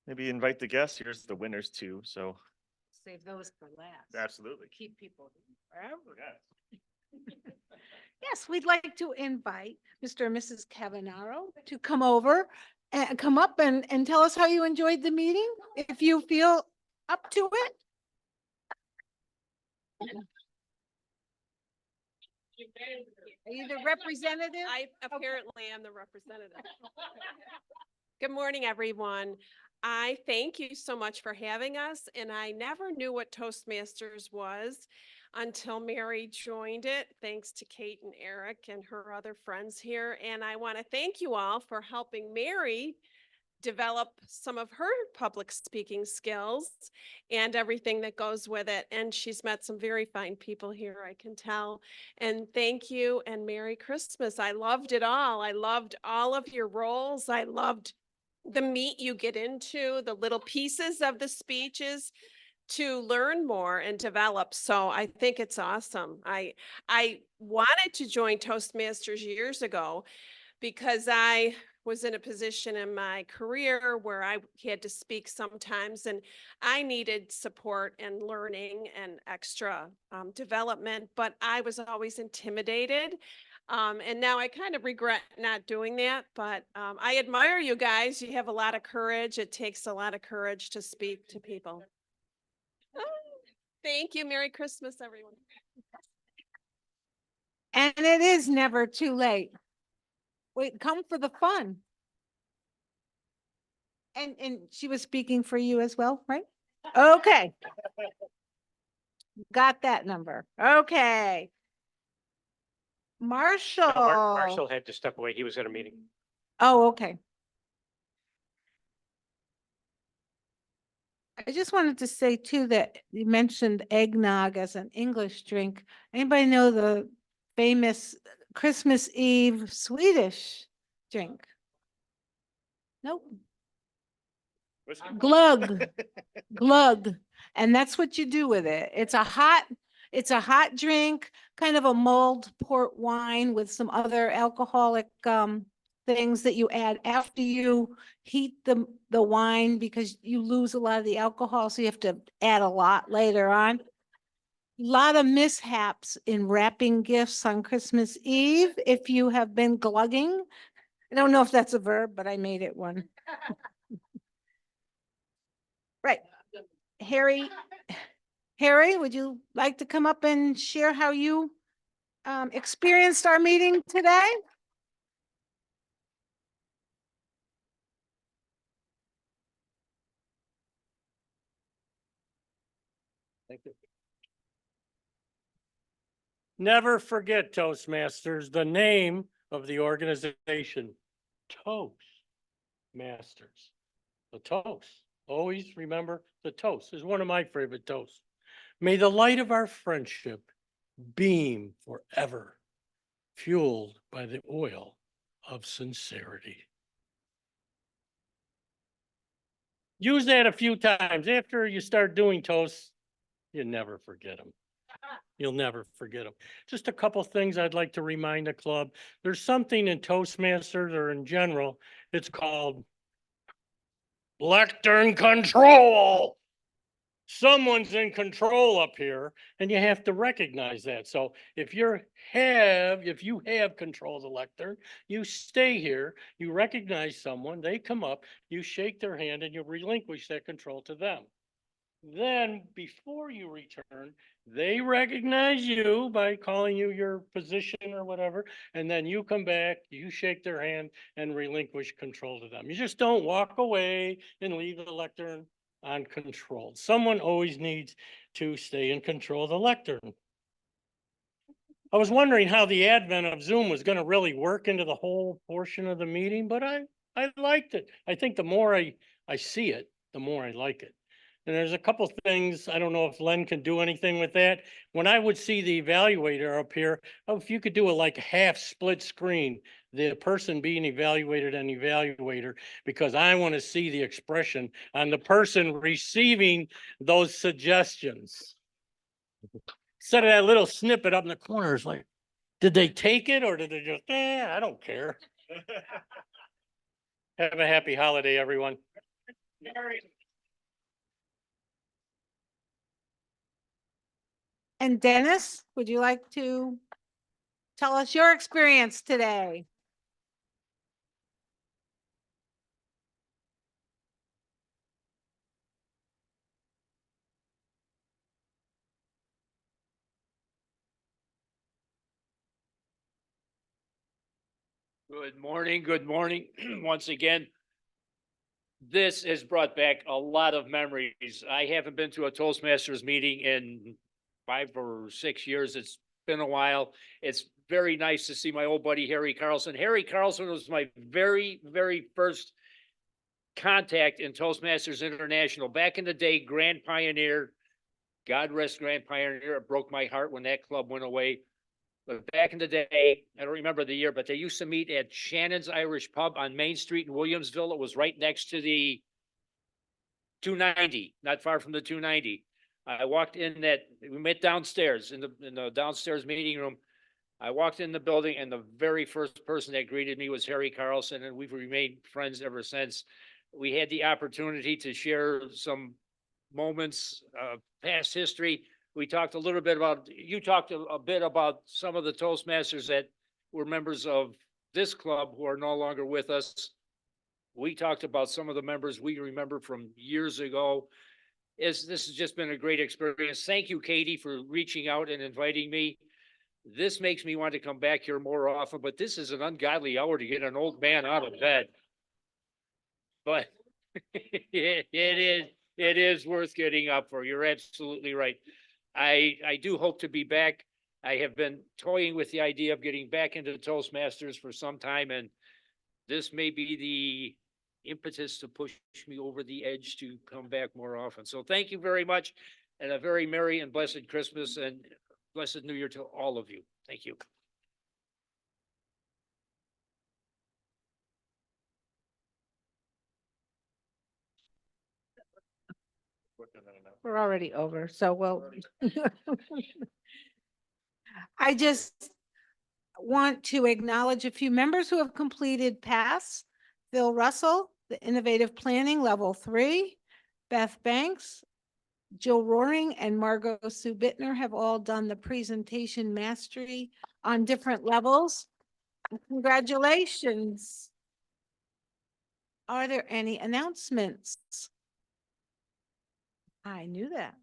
maybe invite the guests, here's the winners too. So Save those for last. absolutely. Keep people forever. Yes, we'd like to invite Mr. and Mrs. Cavanaro to come over and come up and tell us how you enjoyed the meeting, if you feel up to it. Are you the representative? I apparently am the representative. Good morning, everyone. I thank you so much for having us, and I never knew what Toastmasters was. until Mary joined it, thanks to Kate and Eric and her other friends here. And I want to thank you all for helping Mary develop some of her public speaking skills and everything that goes with it. And she's met some very fine people here, I can tell. And thank you and Merry Christmas. I loved it all. I loved all of your roles. I loved the meat you get into, the little pieces of the speeches to learn more and develop. So I think it's awesome. I wanted to join Toastmasters years ago because I was in a position in my career where I had to speak sometimes and I needed support and learning and extra development, but I was always intimidated. And now I kind of regret not doing that, but I admire you guys. You have a lot of courage. It takes a lot of courage to speak to people. Thank you. Merry Christmas, everyone. And it is never too late. Wait, come for the fun. And she was speaking for you as well, right? Okay. Got that number. Okay. Marshall. Marshall had to step away. He was at a meeting. Oh, okay. I just wanted to say too that you mentioned eggnog as an English drink. Anybody know the famous Christmas Eve Swedish drink? Nope. Glug, glug. And that's what you do with it. It's a hot drink, kind of a mulled port wine with some other alcoholic things that you add after you heat the wine because you lose a lot of the alcohol, so you have to add a lot later on. A lot of mishaps in wrapping gifts on Christmas Eve if you have been glugging. I don't know if that's a verb, but I made it one. Right. Harry, would you like to come up and share how you experienced our meeting today? Thank you. Never forget, Toastmasters, the name of the organization, Toastmasters. The toast. Always remember the toast is one of my favorite toasts. May the light of our friendship beam forever, fueled by the oil of sincerity. Use that a few times. After you start doing toasts, you never forget them. You'll never forget them. Just a couple things I'd like to remind the club. There's something in Toastmasters or in general, it's called lectern control. Someone's in control up here and you have to recognize that. So if you have control of the lectern, you stay here, you recognize someone, they come up, you shake their hand and you relinquish that control to them. Then before you return, they recognize you by calling you your position or whatever. And then you come back, you shake their hand and relinquish control to them. You just don't walk away and leave the lectern uncontrolled. Someone always needs to stay in control of the lectern. I was wondering how the advent of Zoom was going to really work into the whole portion of the meeting, but I liked it. I think the more I see it, the more I like it. And there's a couple things, I don't know if Len can do anything with that. When I would see the evaluator up here, oh, if you could do a like half split screen, the person being evaluated and evaluator, because I want to see the expression on the person receiving those suggestions. Instead of that little snippet up in the corner, it's like, did they take it or did they just, I don't care. Have a happy holiday, everyone. And Dennis, would you like to tell us your experience today? Good morning. Good morning. Once again, this has brought back a lot of memories. I haven't been to a Toastmasters meeting in 5 or 6 years. It's been a while. It's very nice to see my old buddy Harry Carlson. Harry Carlson was my very, very first contact in Toastmasters International. Back in the day, Grand Pioneer, God rest Grand Pioneer. It broke my heart when that club went away. But back in the day, I don't remember the year, but they used to meet at Shannon's Irish Pub on Main Street in Williamsville. It was right next to the 290, not far from the 290. I walked in we met downstairs in the downstairs meeting room. I walked in the building and the very first person that greeted me was Harry Carlson, and we've remained friends ever since. We had the opportunity to share some moments, past history. We talked a little bit about, you talked a bit about some of the Toastmasters that were members of this club who are no longer with us. We talked about some of the members we remember from years ago. This has just been a great experience. Thank you, Katie, for reaching out and inviting me. This makes me want to come back here more often, but this is an ungodly hour to get an old man out of bed. But it is worth getting up for. You're absolutely right. I do hope to be back. I have been toying with the idea of getting back into Toastmasters for some time, and this may be the impetus to push me over the edge to come back more often. So thank you very much, and a very merry and blessed Christmas and blessed New Year to all of you. Thank you. We're already over, so well. I just want to acknowledge a few members who have completed paths. Phil Russell, the Innovative Planning Level 3, Beth Banks, Jill Roaring, and Margot Sue Bittner have all done the presentation mastery on different levels. Congratulations. Are there any announcements? I knew that.